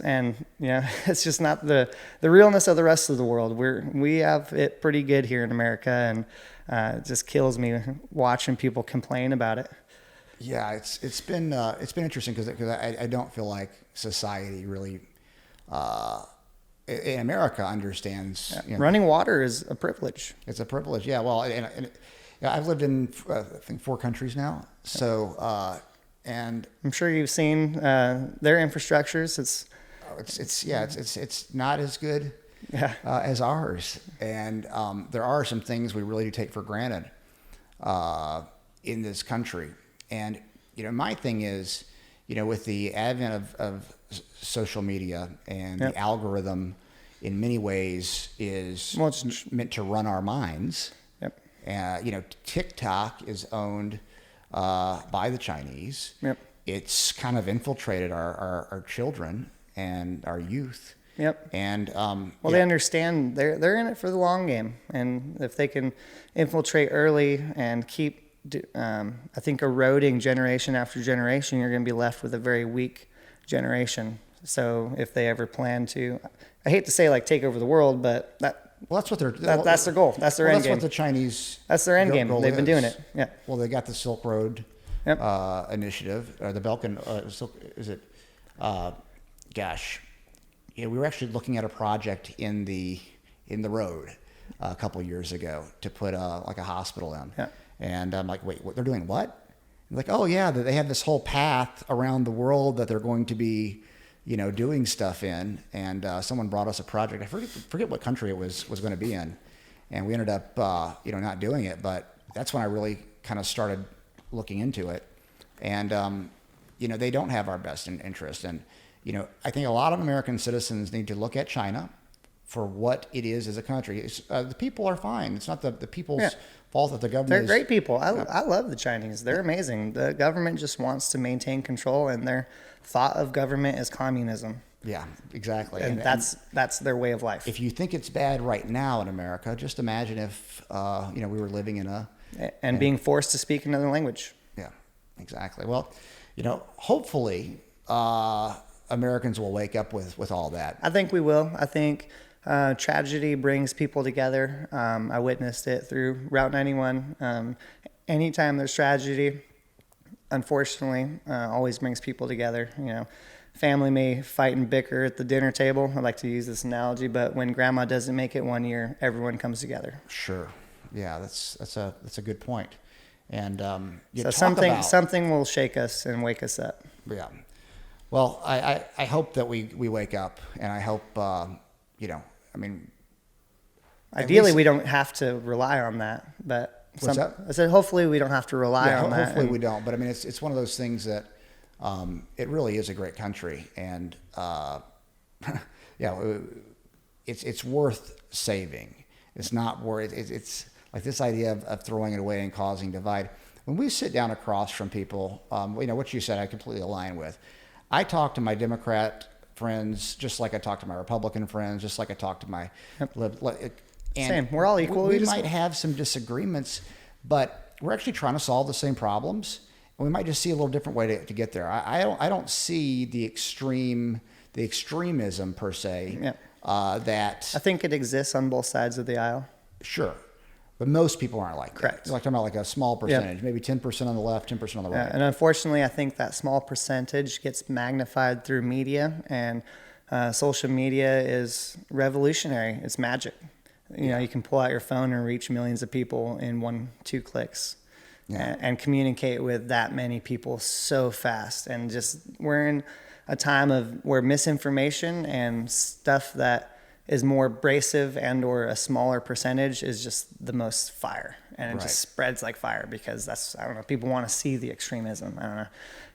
And it's just not the realness of the rest of the world. We have it pretty good here in America, and it just kills me watching people complain about it. Yeah, it's been interesting because I don't feel like society really in America understands. Running water is a privilege. It's a privilege. Yeah. Well, and I've lived in I think 4 countries now, so. And I'm sure you've seen their infrastructures. It's not as good as ours, and there are some things we really do take for granted in this country. And my thing is, with the advent of social media and the algorithm, in many ways is meant to run our minds. Yep. TikTok is owned by the Chinese. Yep. It's kind of infiltrated our children and our youth. Yep. And they understand they're in it for the long game, and if they can infiltrate early and keep, I think, eroding generation after generation, you're going to be left with a very weak generation. So if they ever plan to, I hate to say like take over the world, but that's what that's their goal. That's their end game. That's what the Chinese. That's their end game. They've been doing it. Yeah. Well, they got the Silk Road initiative, or the Belkin. Is it? We were actually looking at a project in the road a couple of years ago to put like a hospital in. Yeah. And I'm like, wait, what? They're doing what? I'm like, oh yeah, they have this whole path around the world that they're going to be, doing stuff in. And someone brought us a project. I forget what country it was going to be in, and we ended up not doing it. But that's when I really kind of started looking into it. And they don't have our best interest. And I think a lot of American citizens need to look at China for what it is as a country. The people are fine. It's not the people's fault that the government. They're great people. I love the Chinese. They're amazing. The government just wants to maintain control, and their thought of government is communism. Yeah, exactly. And that's their way of life. If you think it's bad right now in America, just imagine if we were living in being forced to speak another language. Yeah, exactly. Well, hopefully Americans will wake up with all that. I think we will. I think tragedy brings people together. I witnessed it through Route 91. Anytime there's tragedy, unfortunately, always brings people together. family may fight and bicker at the dinner table. I like to use this analogy, but when grandma doesn't make it one year, everyone comes together. Sure. Yeah, that's a good point. And so something will shake us and wake us up. Yeah. Well, I hope that we wake up, and I hope ideally we don't have to rely on that, but what's that? I said hopefully we don't have to rely on that. Hopefully we don't, but I mean it's one of those things that it really is a great country, and it's worth saving. It's not worth it's like this idea of throwing it away and causing divide. When we sit down across from people, what you said I completely align with. I talk to my Democrat friends just like I talk to my Republican friends, just like I talk to my same. We're all equal. We might have some disagreements, but we're actually trying to solve the same problems, and we might just see a little different way to get there. I don't see the extremism per se. Yeah. That I think it exists on both sides of the aisle. Sure. But most people aren't like that. Correct. You're talking about like a small percentage, maybe 10% on the left, 10% on the right. And unfortunately, I think that small percentage gets magnified through media, and social media is revolutionary. It's magic. You can pull out your phone and reach millions of people in 1-2 clicks, and communicate with that many people so fast. And just we're in a time where misinformation and stuff that is more abrasive and or a smaller percentage is just the most fire, and it just spreads like fire because I don't know, people want to see the extremism. I don't know,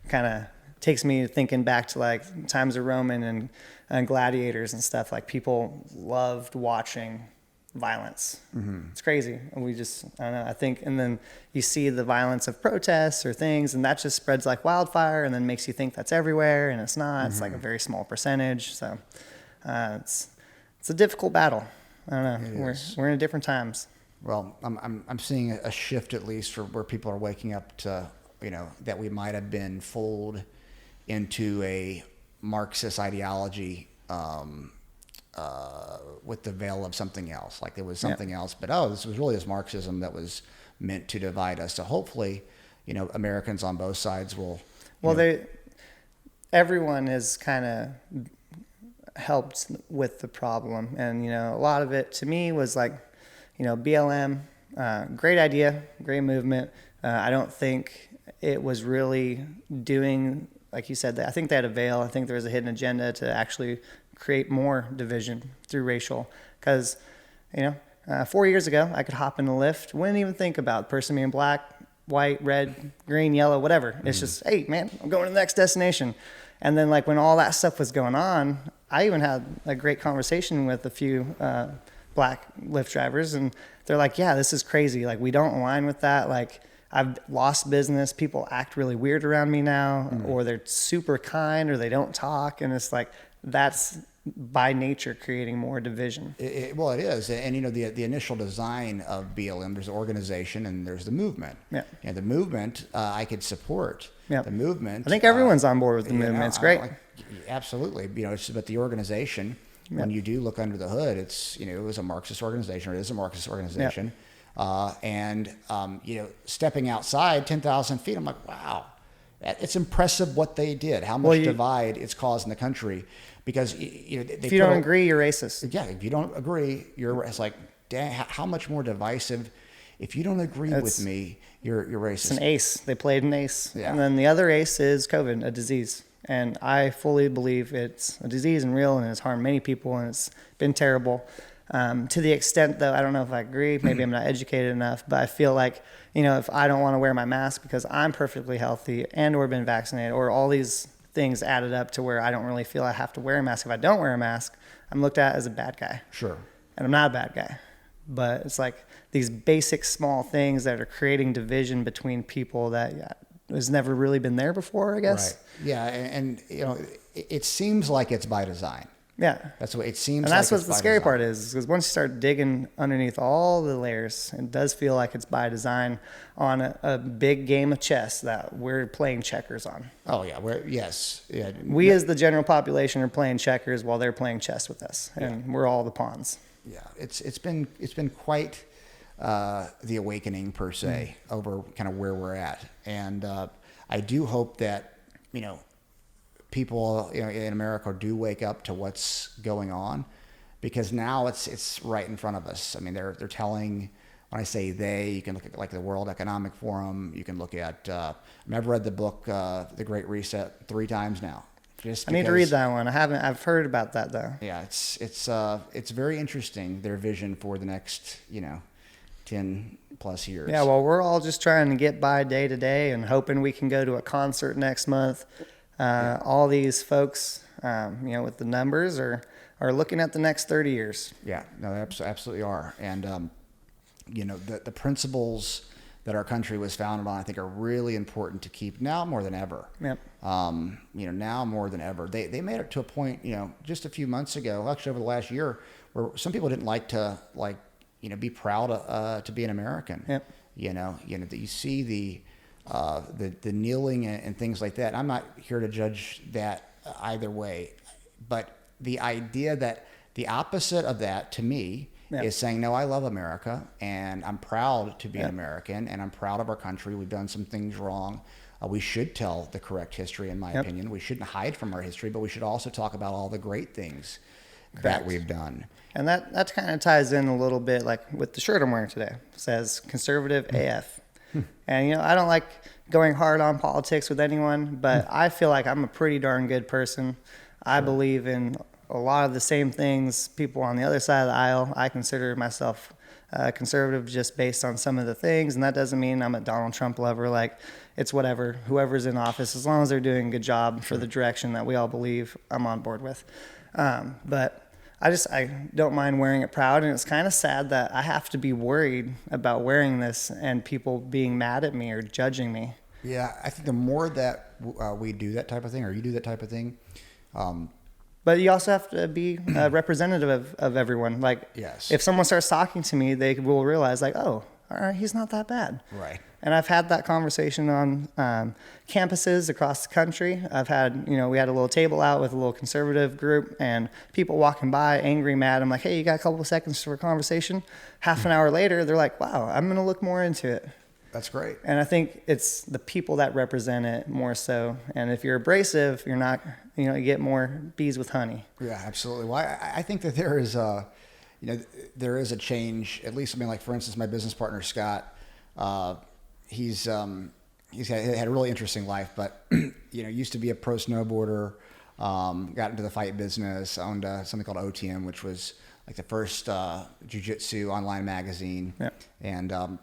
kind of takes me thinking back to like times of Roman and gladiators and stuff. Like people loved watching violence. Mm-hmm. It's crazy. And I don't know, I think, and then you see the violence of protests or things, and that just spreads like wildfire, and then makes you think that's everywhere, and it's not. Mm-hmm. It's like a very small percentage. So it's a difficult battle. I don't know. We're in different times. Well, I'm seeing a shift, at least, for where people are waking up to, that we might have been fooled into a Marxist ideology with the veil of something else. Like there was something else, but this was really this Marxism that was meant to divide us. So hopefully, Americans on both sides will. Well, everyone has kind of helped with the problem, and a lot of it to me was like, BLM, great idea, great movement. I don't think it was really doing, like you said, that I think they had a veil. I think there was a hidden agenda to actually create more division through racial, because 4 years ago I could hop in a Lyft, wouldn't even think about the person being black, white, red, green, yellow, whatever. It's just, hey man, I'm going to the next destination. And then like when all that stuff was going on, I even had a great conversation with a few black Lyft drivers, and they're like, yeah, this is crazy. Like we don't align with that. Like I've lost business. People act really weird around me now, or they're super kind, or they don't talk. And it's like, that's by nature creating more division. Well, it is. And, the initial design of BLM, there's the organization and there's the movement. Yeah. And the movement, I could support. Yeah. The movement. I think everyone's on board with the movement. It's great. Absolutely. But the organization, when you do look under the hood, it was a Marxist organization, or it is a Marxist organization. Yeah. Stepping outside 10,000 feet, I'm like, wow, it's impressive what they did, how much divide it's caused in the country. Because if you don't agree, you're racist. Yeah, if you don't agree, it's like, dang, how much more divisive? If you don't agree with me, you're racist. It's an ace. They played an ace. Yeah. And then the other ace is COVID, a disease. And I fully believe it's a disease and real, and it's harmed many people, and it's been terrible. To the extent, though, I don't know if I agree. Maybe I'm not educated enough, but I feel like, if I don't want to wear my mask because I'm perfectly healthy and or been vaccinated, or all these things added up to where I don't really feel I have to wear a mask. If I don't wear a mask, I'm looked at as a bad guy. Sure. And I'm not a bad guy. But it's like these basic small things that are creating division between people that has never really been there before, I guess. Right. Yeah, and it seems like it's by design. Yeah. That's what it seems like. And that's what the scary part is, because once you start digging underneath all the layers, it does feel like it's by design on a big game of chess that we're playing checkers on. Oh, yeah. Yes. Yeah. We as the general population are playing checkers while they're playing chess with us, and we're all the pawns. Yeah. It's been quite the awakening, per se, over kind of where we're at. And I do hope that, people in America do wake up to what's going on, because now it's right in front of us. I mean, they're telling. When I say they, you can look at like the World Economic Forum. You can look at. I've read the book The Great Reset 3 times now. I need to read that one. I haven't. I've heard about that though. Yeah, it's very interesting, their vision for the next 10 plus years. Yeah, well, we're all just trying to get by day to day and hoping we can go to a concert next month. All these folks, with the numbers are looking at the next 30 years. Yeah, no, they absolutely are, and the principles that our country was founded on, I think, are really important to keep now more than ever. Yep. Now more than ever. They made it to a point, just a few months ago, actually over the last year, where some people didn't like to be proud to be an American. Yep. That you see the kneeling and things like that. I'm not here to judge that either way, but the idea that the opposite of that to me is saying, no, I love America and I'm proud to be an American and I'm proud of our country. We've done some things wrong. We should tell the correct history, in my opinion. We shouldn't hide from our history, but we should also talk about all the great things that we've done. And that kind of ties in a little bit, like with the shirt I'm wearing today. It says conservative AF. And, I don't like going hard on politics with anyone, but I feel like I'm a pretty darn good person. I believe in a lot of the same things people on the other side of the aisle. I consider myself conservative just based on some of the things, and that doesn't mean I'm a Donald Trump lover. Like, it's whatever, whoever's in office, as long as they're doing a good job for the direction that we all believe, I'm on board with. But I don't mind wearing it proud, and it's kind of sad that I have to be worried about wearing this and people being mad at me or judging me. Yeah, I think the more that we do that type of thing, or you do that type of thing, but you also have to be representative of everyone. Like, yes. If someone starts talking to me, they will realize, like, oh, all right, he's not that bad. Right. And I've had that conversation on campuses across the country. I've had, we had a little table out with a little conservative group and people walking by, angry, mad. I'm like, hey, you got a couple of seconds for a conversation? Half an hour later, they're like, wow, I'm going to look more into it. That's great. And I think it's the people that represent it more so. And if you're abrasive, you're not, you get more bees with honey. Yeah, absolutely. Well, I think that there is there is a change. At least, like for instance, my business partner Scott, he's had a really interesting life, but used to be a pro snowboarder, got into the fight business, owned something called OTM, which was like the first jiu-jitsu online magazine, and.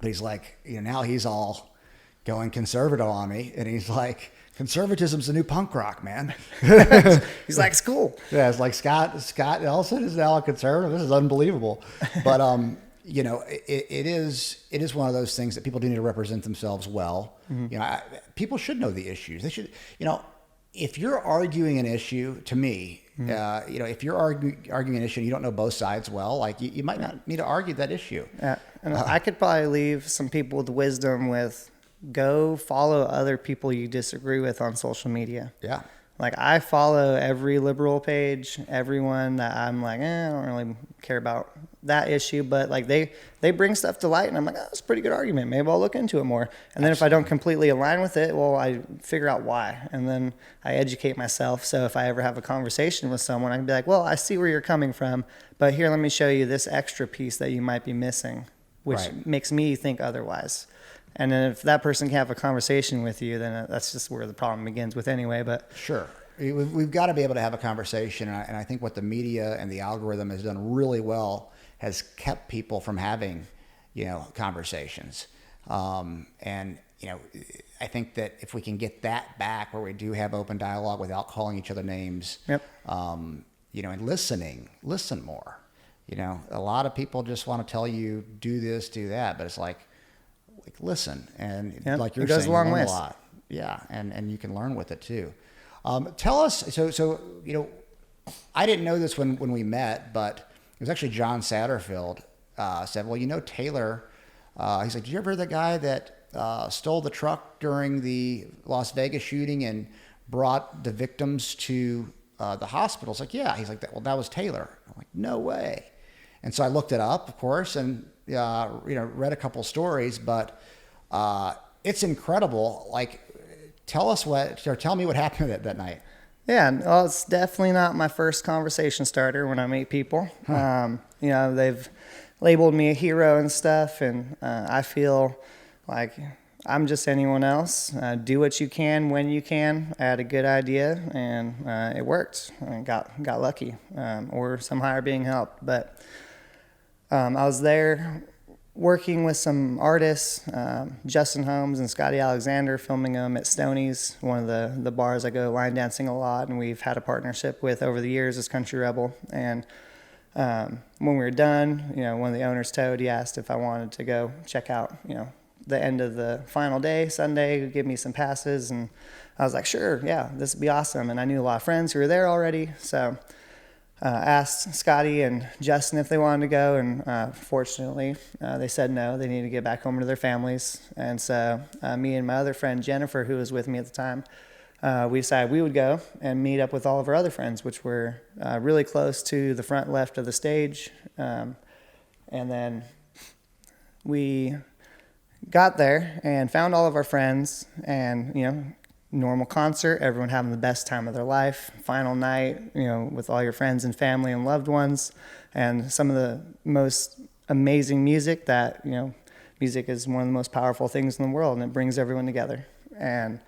But he's like, now he's all going conservative on me. And he's like, conservatism's the new punk rock, man. He's like, it's cool. Yeah, it's like Scott Ellison is now a conservative. This is unbelievable. But, it is one of those things that people do need to represent themselves well. Mm-hmm. People should know the issues. They should, if you're arguing an issue, to me, if you're arguing an issue and you don't know both sides well, like you might not need to argue that issue. Yeah, and I could probably leave some people with wisdom with go follow other people you disagree with on social media. Yeah. Like I follow every liberal page, everyone that I'm like, I don't really care about that issue, but like they bring stuff to light and I'm like, oh, that's a pretty good argument. Maybe I'll look into it more. And then if I don't completely align with it, well, I figure out why. And then I educate myself. So if I ever have a conversation with someone, I can be like, well, I see where you're coming from, but here, let me show you this extra piece that you might be missing, which makes me think otherwise. And then if that person can have a conversation with you, then that's just where the problem begins with anyway. But sure. We've got to be able to have a conversation. And I think what the media and the algorithm has done really well has kept people from having, conversations. And I think that if we can get that back where we do have open dialogue without calling each other names, and listen more. A lot of people just want to tell you, do this, do that. But it's like listen. And like you're saying, learn a lot. Yeah. And you can learn with it too. Tell us, so I didn't know this when we met, but it was actually John Satterfield said, well, Taylor, he's like, did you ever hear the guy that stole the truck during the Las Vegas shooting and brought the victims to the hospital? It's like, yeah. He's like, well, that was Taylor. I'm like, no way. And so I looked it up, of course, and read a couple stories, but it's incredible. Like, tell me what happened that night. Yeah, well, it's definitely not my first conversation starter when I meet people. They've labeled me a hero and stuff, and I feel like I'm just anyone else. Do what you can when you can. I had a good idea, and it worked. I got lucky, or some higher being helped. But I was there working with some artists, Justin Holmes and Scotty Alexander, filming them at Stoney's, one of the bars I go line dancing a lot, and we've had a partnership with over the years as Country Rebel. And when we were done, one of the owners, Toad, he asked if I wanted to go check out, the end of the final day, Sunday, give me some passes. And I was like, sure, yeah, this would be awesome. And I knew a lot of friends who were there already, so asked Scotty and Justin if they wanted to go, and fortunately they said no. They needed to get back home to their families. And so me and my other friend Jennifer, who was with me at the time, we decided we would go and meet up with all of our other friends, which were really close to the front left of the stage. And then we got there and found all of our friends, and normal concert, everyone having the best time of their life. Final night, with all your friends and family and loved ones, and some of the most amazing music that, music is one of the most powerful things in the world, and it brings everyone together. And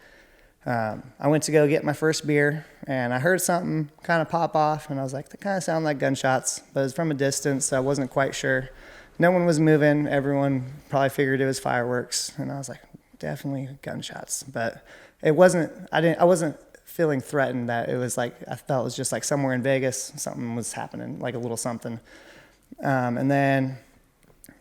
I went to go get my first beer, and I heard something kind of pop off, and I was like, that kind of sounded like gunshots, but it was from a distance, so I wasn't quite sure. No one was moving. Everyone probably figured it was fireworks, and I was like, definitely gunshots. But it wasn't. I wasn't feeling threatened. That it was like, I felt it was just like somewhere in Vegas, something was happening, like a little something. And then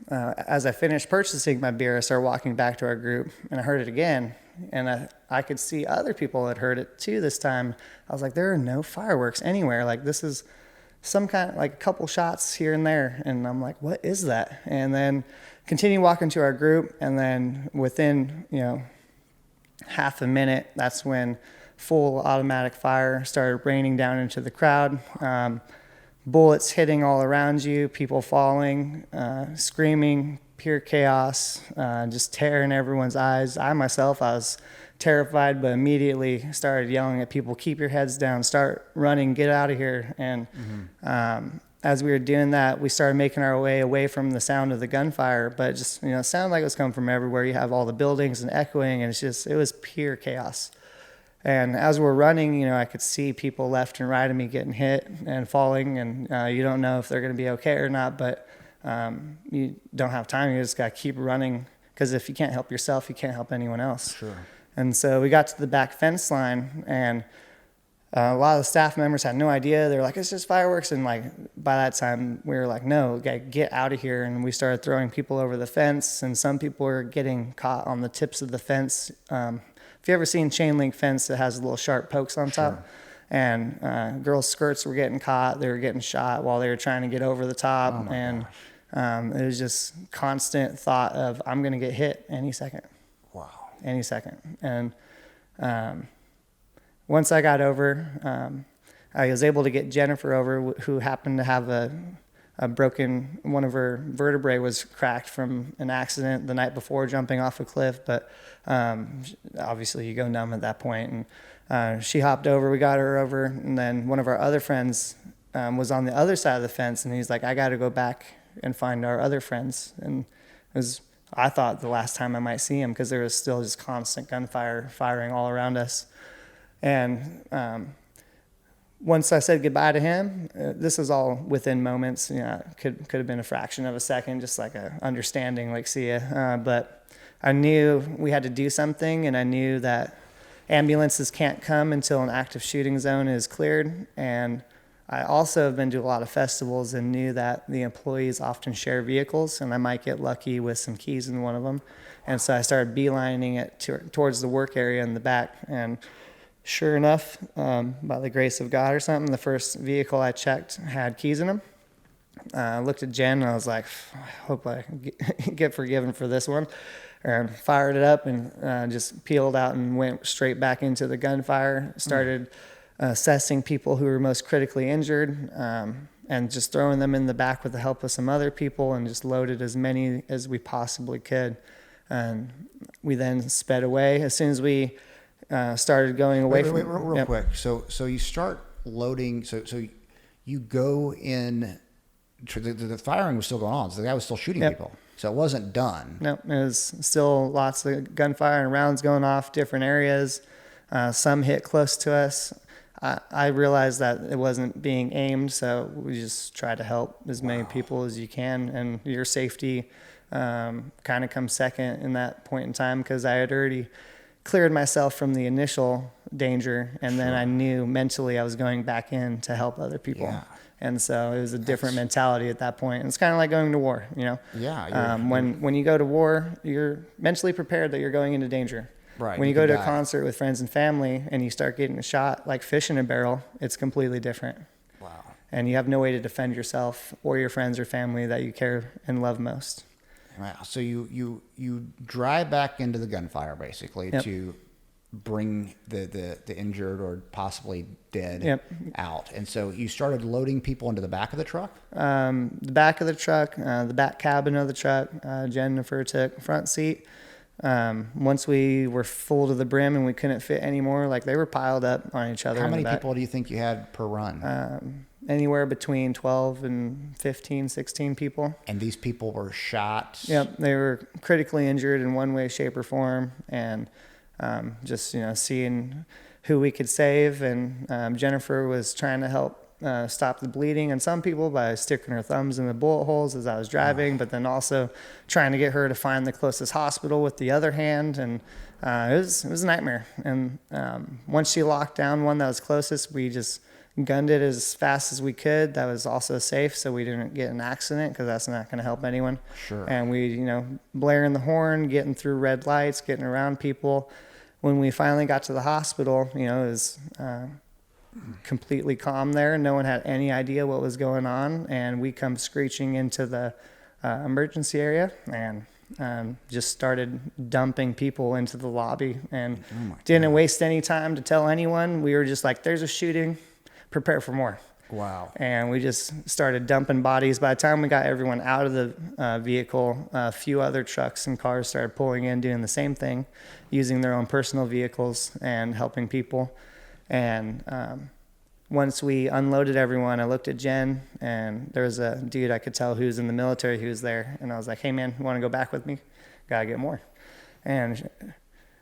as I finished purchasing my beer, I started walking back to our group, and I heard it again. And I could see other people had heard it too this time. I was like, there are no fireworks anywhere. Like, this is some kind of, like, a couple shots here and there. And I'm like, what is that? And then continue walking to our group. And then within, half a minute, that's when full automatic fire started raining down into the crowd. Bullets hitting all around you, people falling, screaming, pure chaos, just tearing everyone's eyes. I was terrified, but immediately started yelling at people, keep your heads down, start running, get out of here. And as we were doing that, we started making our way away from the sound of the gunfire, but just, it sounded like it was coming from everywhere. You have all the buildings and echoing, and it was pure chaos. And as we're running, I could see people left and right of me getting hit and falling, and you don't know if they're going to be okay or not, but you don't have time. You just got to keep running, because if you can't help yourself, you can't help anyone else. Sure. And so we got to the back fence line, and a lot of the staff members had no idea. They were like, it's just fireworks. And by that time, we were like, no, we got to get out of here. And we started throwing people over the fence, and some people were getting caught on the tips of the fence. If you ever seen chain link fence that has little sharp pokes on top? Sure. And girls' skirts were getting caught. They were getting shot while they were trying to get over the top. Oh and it was just constant thought of, I'm going to get hit any second. Wow. Any second. And once I got over, I was able to get Jennifer over, who happened to have a broken, one of her vertebrae was cracked from an accident the night before jumping off a cliff. But obviously you go numb at that point. And she hopped over, we got her over. And then one of our other friends was on the other side of the fence, and he's like, I got to go back and find our other friends. And it was, I thought, the last time I might see him, because there was still just constant gunfire firing all around us. And once I said goodbye to him, this is all within moments. Could have been a fraction of a second, just like a understanding, like, see ya. But I knew we had to do something, and I knew that ambulances can't come until an active shooting zone is cleared. And I also have been to a lot of festivals and knew that the employees often share vehicles, and I might get lucky with some keys in one of them. And so I started beelining it towards the work area in the back. And sure enough, by the grace of God or something, the first vehicle I checked had keys in them. I looked at Jen, and I was like, I hope I get forgiven for this one. And fired it up, and just peeled out and went straight back into the gunfire. Started assessing people who were most critically injured, and just throwing them in the back with the help of some other people, and just loaded as many as we possibly could. And we then sped away. As soon as we started going away wait, from. real quick. So you start loading. So you go in. The firing was still going on. So the guy was still shooting people. So it wasn't done. No, it was still lots of gunfire and rounds going off different areas. Some hit close to us. I realized that it wasn't being aimed, so we just try to help as many people as you can, and your safety kind of comes second in that point in time, because I had already cleared myself from the initial danger, and then I knew mentally I was going back in to help other people. Yeah. And so it was a different mentality at that point. And it's kind of like going to war, you know? Yeah. When you go to war, you're mentally prepared that you're going into danger. Right. When you go to a concert with friends and family and you start getting a shot like fish in a barrel, it's completely different. Wow. And you have no way to defend yourself or your friends or family that you care and love most. Wow. So you drive back into the gunfire basically to bring the injured or possibly dead out. And so you started loading people into the back of the truck? The back of the truck, the back cabin of the truck. Jennifer took front seat. Once we were full to the brim and we couldn't fit anymore, like they were piled up on each other. How many people do you think you had per run? Anywhere between 12 and 15, 16 people. And these people were shot? Yep, they were critically injured in one way, shape, or form. And just, seeing who we could save. And Jennifer was trying to help stop the bleeding, and some people by sticking her thumbs in the bullet holes as I was driving, but then also trying to get her to find the closest hospital with the other hand. And it was a nightmare. And once she locked down one that was closest, we just gunned it as fast as we could. That was also safe, so we didn't get an accident, because that's not going to help anyone. Sure. And we, blaring the horn, getting through red lights, getting around people. When we finally got to the hospital, it was completely calm there. No one had any idea what was going on, and we come screeching into the emergency area and just started dumping people into the lobby, and didn't waste any time to tell anyone. We were just like, there's a shooting, prepare for more. Wow. And we just started dumping bodies. By the time we got everyone out of the vehicle, a few other trucks and cars started pulling in, doing the same thing, using their own personal vehicles and helping people. And once we unloaded everyone, I looked at Jen, and there was a dude I could tell who was in the military who was there. And I was like, hey, man, you want to go back with me? Gotta get more. And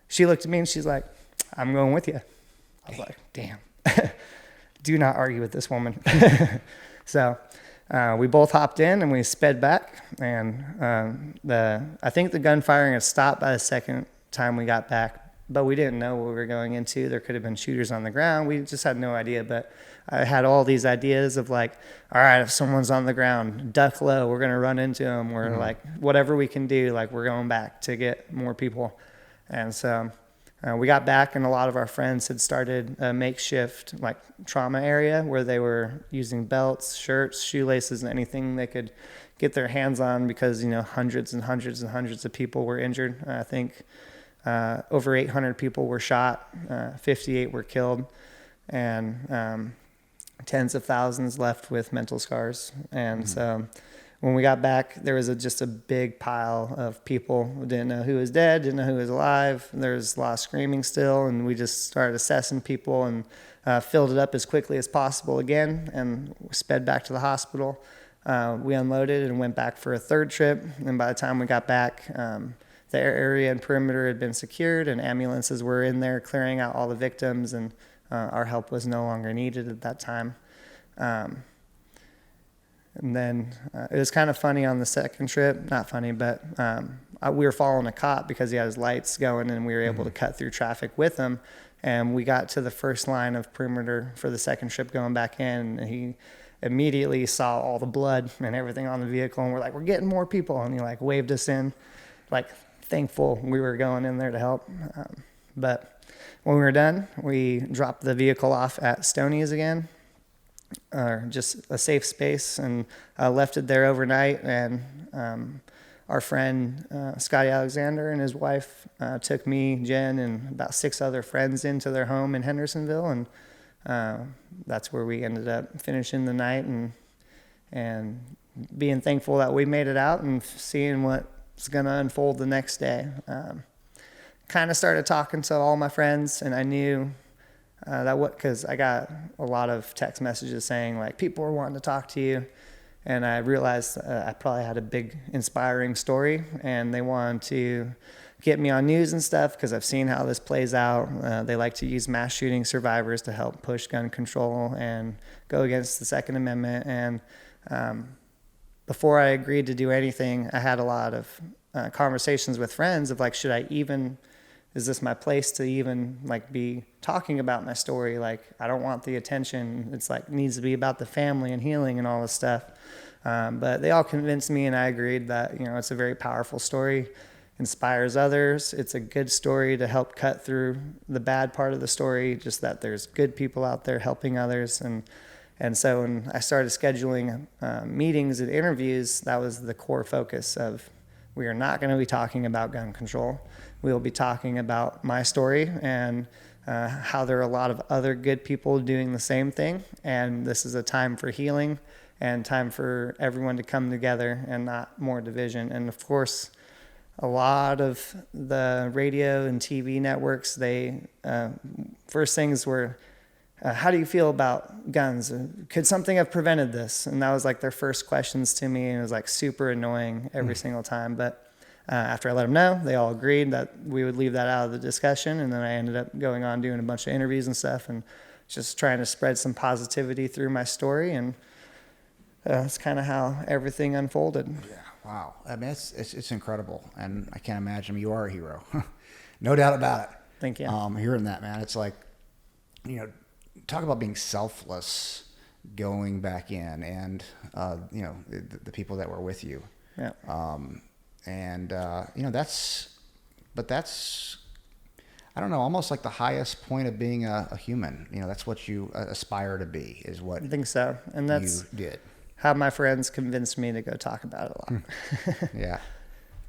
she looked at me, and she's like, I'm going with you. I was like, damn. Do not argue with this woman. So we both hopped in, and we sped back. And I think the gunfiring had stopped by the second time we got back. But we didn't know what we were going into. There could have been shooters on the ground. We just had no idea. But I had all these ideas of like, all right, if someone's on the ground, duck low. We're going to run into them. We're like, whatever we can do, like we're going back to get more people. And so we got back, and a lot of our friends had started a makeshift like trauma area where they were using belts, shirts, shoelaces, and anything they could get their hands on, because, hundreds and hundreds and hundreds of people were injured. I think over 800 people were shot, 58 were killed, and tens of thousands left with mental scars. And so when we got back, there was just a big pile of people who didn't know who was dead, didn't know who was alive. There was a lot of screaming still, and we just started assessing people and filled it up as quickly as possible again, and sped back to the hospital. We unloaded and went back for a third trip, and by the time we got back, the area and perimeter had been secured, and ambulances were in there clearing out all the victims, and our help was no longer needed at that time. And then it was kind of funny on the second trip, not funny, but we were following a cop because he had his lights going, and we were able to cut through traffic with him. And we got to the first line of perimeter for the second trip going back in, and he immediately saw all the blood and everything on the vehicle, and we're like, we're getting more people. And he like waved us in, like thankful we were going in there to help. But when we were done, we dropped the vehicle off at Stoney's again, or just a safe space, and left it there overnight. And our friend Scotty Alexander and his wife took me, Jen, and about 6 other friends into their home in Hendersonville, and that's where we ended up finishing the night, and being thankful that we made it out, and seeing what's going to unfold the next day. kind of started talking to all my friends, and I knew because I got a lot of text messages saying like people were wanting to talk to you, and I realized I probably had a big inspiring story, and they wanted to get me on news and stuff because I've seen how this plays out. They like to use mass shooting survivors to help push gun control and go against the Second Amendment. And before I agreed to do anything, I had a lot of conversations with friends of like, is this my place to even like be talking about my story? Like, I don't want the attention. It's like needs to be about the family and healing and all this stuff. But they all convinced me, and I agreed that, it's a very powerful story, inspires others. It's a good story to help cut through the bad part of the story, just that there's good people out there helping others. And so when I started scheduling meetings and interviews, that was the core focus of, we are not going to be talking about gun control. We will be talking about my story and how there are a lot of other good people doing the same thing. And this is a time for healing and time for everyone to come together and not more division. And of course, a lot of the radio and TV networks, they first things were, how do you feel about guns? Could something have prevented this? And that was like their first questions to me, and it was like super annoying every single time. But after I let them know, they all agreed that we would leave that out of the discussion. And then I ended up going on doing a bunch of interviews and stuff and just trying to spread some positivity through my story. And that's kind of how everything unfolded. Yeah, wow. I mean, it's incredible. And I can't imagine. You are a hero. No doubt about it. Thank you. Hearing that, man, it's like, talk about being selfless, going back in, and the people that were with you. Yeah. That's I don't know, almost like the highest point of being a human. That's what you aspire to be, is what I think so. And that's you did. How my friends convinced me to go talk about it a lot. Yeah.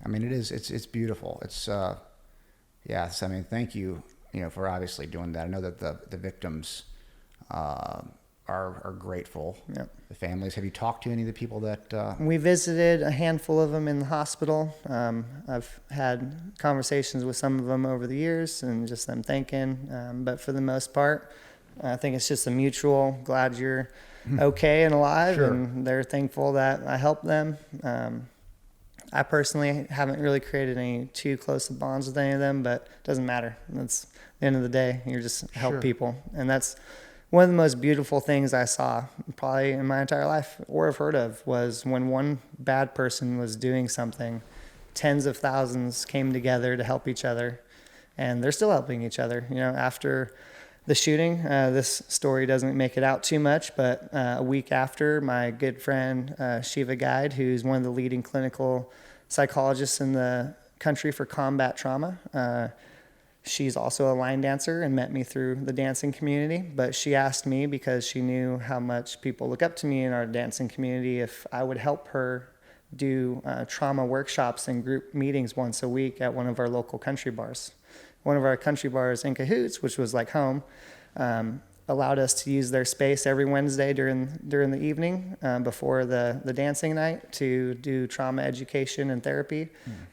I mean, it's beautiful. It's I mean, thank you, for obviously doing that. I know that the victims are grateful. Yep. The families. Have you talked to any of the people that? We visited a handful of them in the hospital. I've had conversations with some of them over the years, and just them thanking. But for the most part, I think it's just a mutual. Glad you're okay and alive, Sure. And they're thankful that I helped them. I personally haven't really created any too close of bonds with any of them, but it doesn't matter. That's the end of the day. You're just help Sure. people, and that's one of the most beautiful things I saw probably in my entire life or have heard of, was when one bad person was doing something, tens of thousands came together to help each other, and they're still helping each other. After the shooting, this story doesn't make it out too much, but a week after, my good friend Shiva Guide, who's one of the leading clinical psychologists in the country for combat trauma, she's also a line dancer and met me through the dancing community. But she asked me, because she knew how much people look up to me in our dancing community, if I would help her do trauma workshops and group meetings once a week at one of our local country bars. One of our country bars in Cahoots, which was like home, allowed us to use their space every Wednesday during the evening before the dancing night to do trauma education and therapy.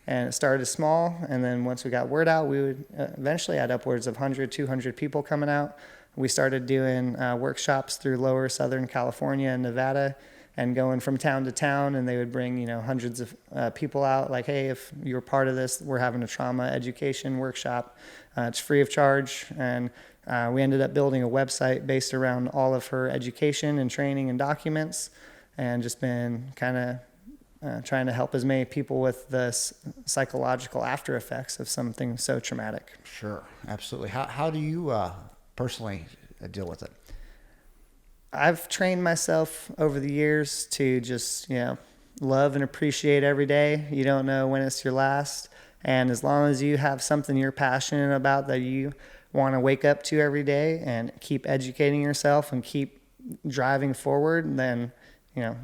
And it started small, and then once we got word out, we would eventually had upwards of 100, 200 people coming out. We started doing workshops through lower Southern California and Nevada, and going from town to town, and they would bring, hundreds of people out, like, hey, if you're part of this, we're having a trauma education workshop. It's free of charge. And we ended up building a website based around all of her education and training and documents, and just been kind of trying to help as many people with the psychological after effects of something so traumatic. Sure, absolutely. How do you personally deal with it? I've trained myself over the years to just, love and appreciate every day. You don't know when it's your last. And as long as you have something you're passionate about that you want to wake up to every day and keep educating yourself and keep driving forward, then,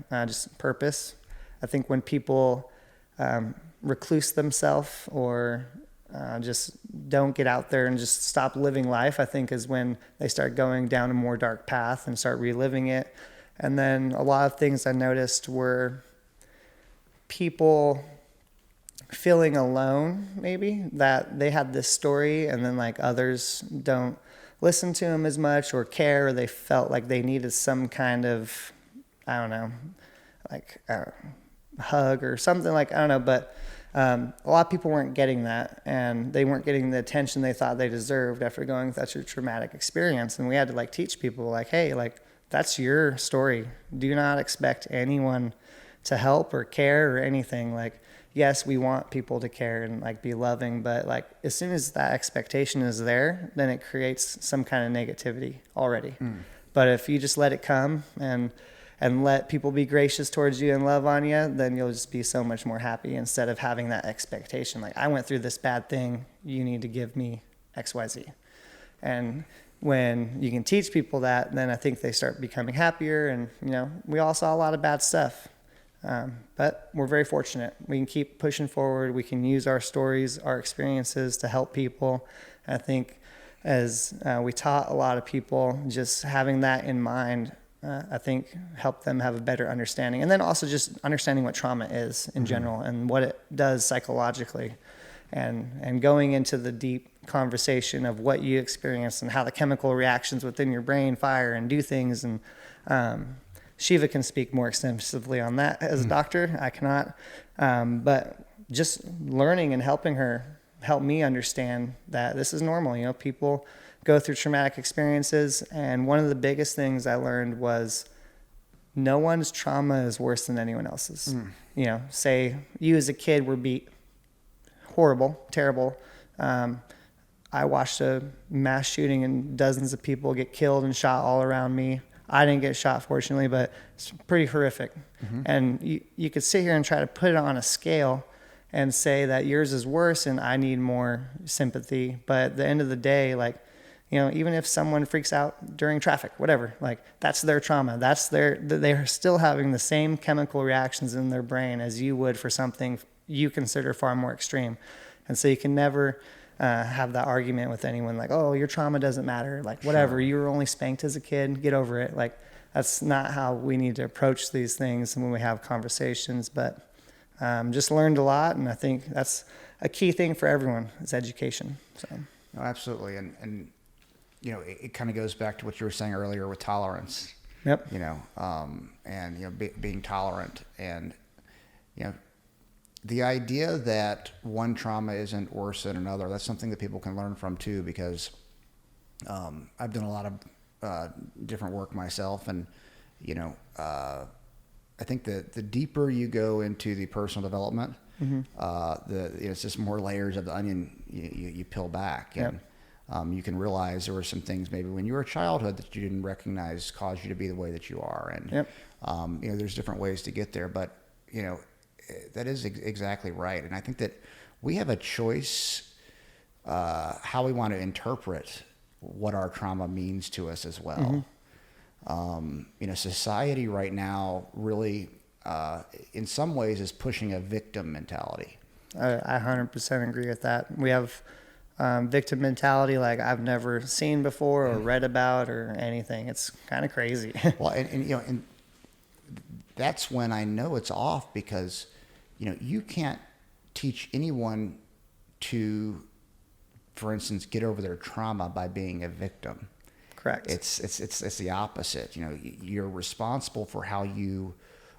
just purpose. I think when people recluse themselves or just don't get out there and just stop living life, I think is when they start going down a more dark path and start reliving it. And then a lot of things I noticed were people feeling alone, maybe, that they had this story and then like others don't listen to them as much or care, or they felt like they needed some kind of, I don't know, like hug or something, like, I don't know, but a lot of people weren't getting that, and they weren't getting the attention they thought they deserved after going through such a traumatic experience. And we had to like teach people like, hey, like, that's your story. Do not expect anyone to help or care or anything. Like, yes, we want people to care and like be loving, but like as soon as that expectation is there, then it creates some kind of negativity already. But if you just let it come and let people be gracious towards you and love on you, then you'll just be so much more happy, instead of having that expectation. Like, I went through this bad thing, you need to give me XYZ. And when you can teach people that, then I think they start becoming happier. And, you know, we all saw a lot of bad stuff. But we're very fortunate. We can keep pushing forward. We can use our stories, our experiences to help people. I think as we taught a lot of people, just having that in mind, I think helped them have a better understanding. And then also just understanding what trauma is in general and what it does psychologically. And going into the deep conversation of what you experience and how the chemical reactions within your brain fire and do things. And Shiva can speak more extensively on that as a doctor. I cannot. But just learning and helping her help me understand that this is normal. You know, people go through traumatic experiences. And one of the biggest things I learned was no one's trauma is worse than anyone else's. You know, say you as a kid were beat. Horrible, terrible. I watched a mass shooting and dozens of people get killed and shot all around me. I didn't get shot, fortunately, but it's pretty horrific. And you could sit here and try to put it on a scale and say that yours is worse and I need more sympathy. But at the end of the day, like, you know, even if someone freaks out during traffic, whatever, like, that's their trauma. They're still having the same chemical reactions in their brain as you would for something you consider far more extreme. And so you can never have that argument with anyone like, oh, your trauma doesn't matter. Like, whatever, you were only spanked as a kid, get over it. Like, that's not how we need to approach these things when we have conversations. But just learned a lot, and I think that's a key thing for everyone is education. So. No, absolutely. And you know, it kind of goes back to what you were saying earlier with tolerance. Yep. You know, and, you know, being tolerant, and, you know, the idea that one trauma isn't worse than another, that's something that people can learn from too, because I've done a lot of different work myself, and, you know, I think that the deeper you go into the personal development, it's just more layers of the onion you peel back. And you can realize there were some things maybe when you were a childhood that you didn't recognize caused you to be the way that you are. And, you know, there's different ways to get there, but, you know, that is exactly right. And I think that we have a choice how we want to interpret what our trauma means to us as well. You know, society right now really, in some ways, is pushing a victim mentality. I 100% agree with that. We have victim mentality like I've never seen before or read about or anything. It's kind of crazy. Well, and you know, and that's when I know it's off, because, you know, you can't teach anyone to, for instance, get over their trauma by being a victim. Correct. It's the opposite. You know, you're responsible for how you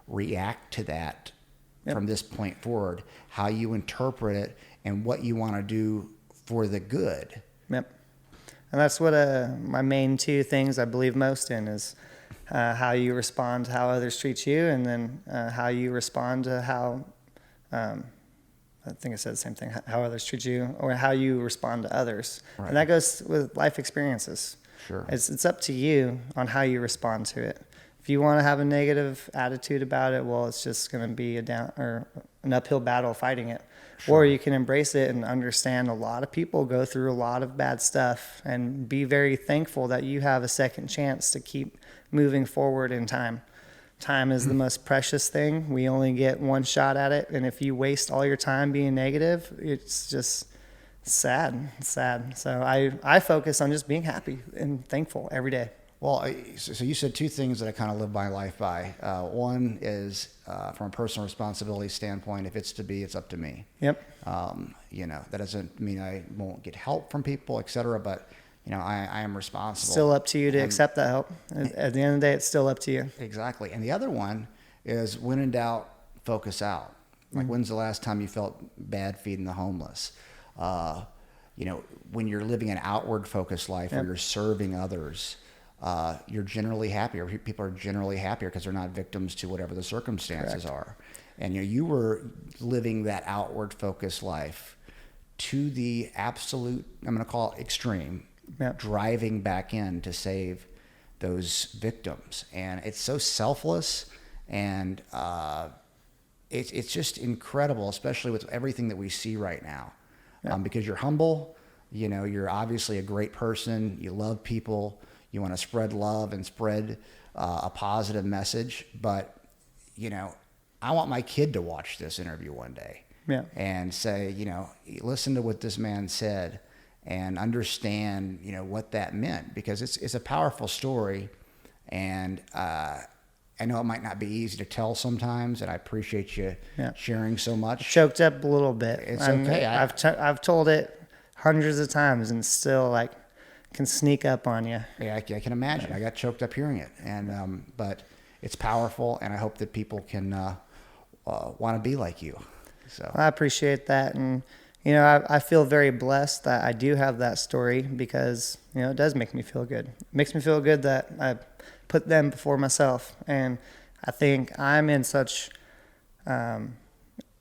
react to that from this point forward, how you interpret it, and what you want to do for the good. Yep. And that's what my main two things I believe most in is how you respond to how others treat you, and then how you respond to how, I think I said the same thing, how others treat you, or how you respond to others. Right. And that goes with life experiences. Sure. It's up to you on how you respond to it. If you want to have a negative attitude about it, well, it's just going to be an uphill battle fighting it. Sure. Or you can embrace it and understand a lot of people go through a lot of bad stuff, and be very thankful that you have a second chance to keep moving forward in time. Time is the most precious thing. We only get one shot at it. And if you waste all your time being negative, it's just sad. It's sad. So I focus on just being happy and thankful every day. Well, so you said two things that I kind of live my life by. One is from a personal responsibility standpoint, if it's to be, it's up to me. Yep. That doesn't mean I won't get help from people, et cetera, but I am responsible. Still up to you to accept that help. At the end of the day, it's still up to you. Exactly. And the other one is, when in doubt, focus out. Like, when's the last time you felt bad feeding the homeless? When you're living an outward focused life, where you're serving others, you're generally happier. People are generally happier because they're not victims to whatever the circumstances are. And you were living that outward focused life to the absolute, I'm going to call it extreme, driving back in to save those victims. And it's so selfless, and it's just incredible, especially with everything that we see right now. Because you're humble, you're obviously a great person, you love people, you want to spread love and spread a positive message. But, I want my kid to watch this interview one day and say, listen to what this man said and understand, what that meant, because it's a powerful story. And I know it might not be easy to tell sometimes, and I appreciate you sharing so much. Choked up a little bit. It's okay. I've told it hundreds of times, and still can sneak up on you. Yeah, I can imagine. I got choked up hearing it, and but it's powerful, and I hope that people can want to be like you. So I appreciate that, and I feel very blessed that I do have that story, because it does make me feel good. It makes me feel good that I put them before myself, and I think I'm in such an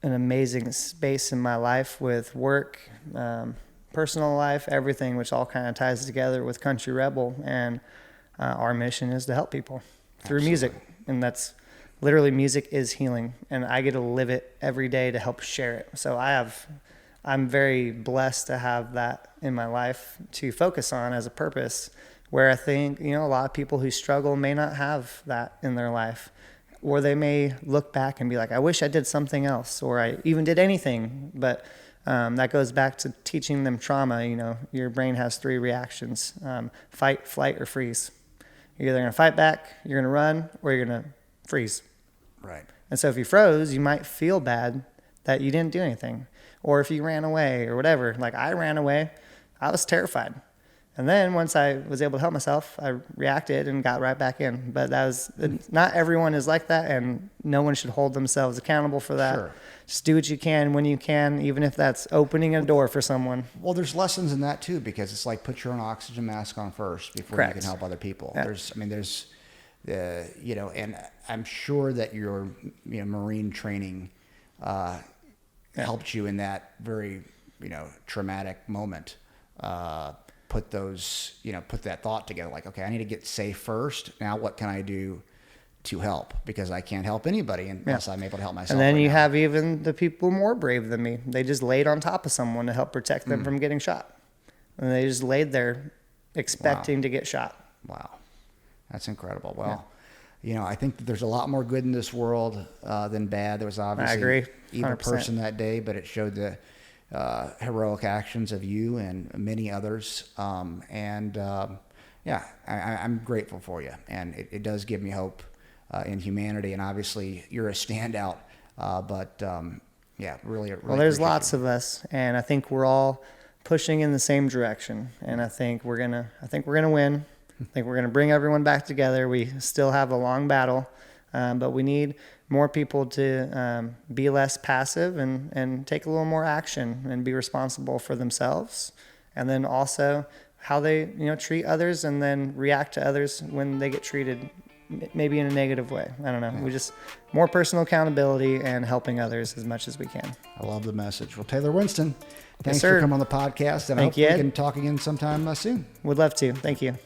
amazing space in my life with work, personal life, everything, which all kind of ties together with Country Rebel, and our mission is to help people through music, and that's literally, music is healing, and I get to live it every day to help share it. So I'm very blessed to have that in my life to focus on as a purpose, where I think, a lot of people who struggle may not have that in their life, or they may look back and be like, I wish I did something else, or I even did anything. But that goes back to teaching them trauma. Your brain has 3 reactions: fight, flight, or freeze. You're either going to fight back, you're going to run, or you're going to freeze. Right. And so if you froze, you might feel bad that you didn't do anything. Or if you ran away or whatever. Like, I ran away, I was terrified. And then once I was able to help myself, I reacted and got right back in. But not everyone is like that, and no one should hold themselves accountable for that. Sure. Just do what you can when you can, even if that's opening a door for someone. Well, there's lessons in that too, because it's like, put your own oxygen mask on first before you can help other people. Yeah. And I'm sure that your Marine training helped you in that very traumatic moment. Put that thought together, like, okay, I need to get safe first. Now what can I do to help? Because I can't help anybody unless I'm able to help myself. And then you have even the people more brave than me. They just laid on top of someone to help protect them from getting shot. And they just laid there expecting to get shot. Wow. That's incredible. Well, I think that there's a lot more good in this world than bad. There was obviously I agree. 100%. Evil person that day, but it showed the heroic actions of you and many others. I'm grateful for you. And it does give me hope in humanity. And obviously you're a standout. Really well, there's lots of us, and I think we're all pushing in the same direction. And I think we're gonna win. I think we're going to bring everyone back together. We still have a long battle, but we need more people to be less passive and take a little more action and be responsible for themselves. And then also how they treat others, and then react to others when they get treated maybe in a negative way. I don't know. We just more personal accountability and helping others as much as we can. I love the message. Well, Taylor Winston, thanks for coming on the podcast, and I hope we can talk again sometime soon. Would love to. Thank you.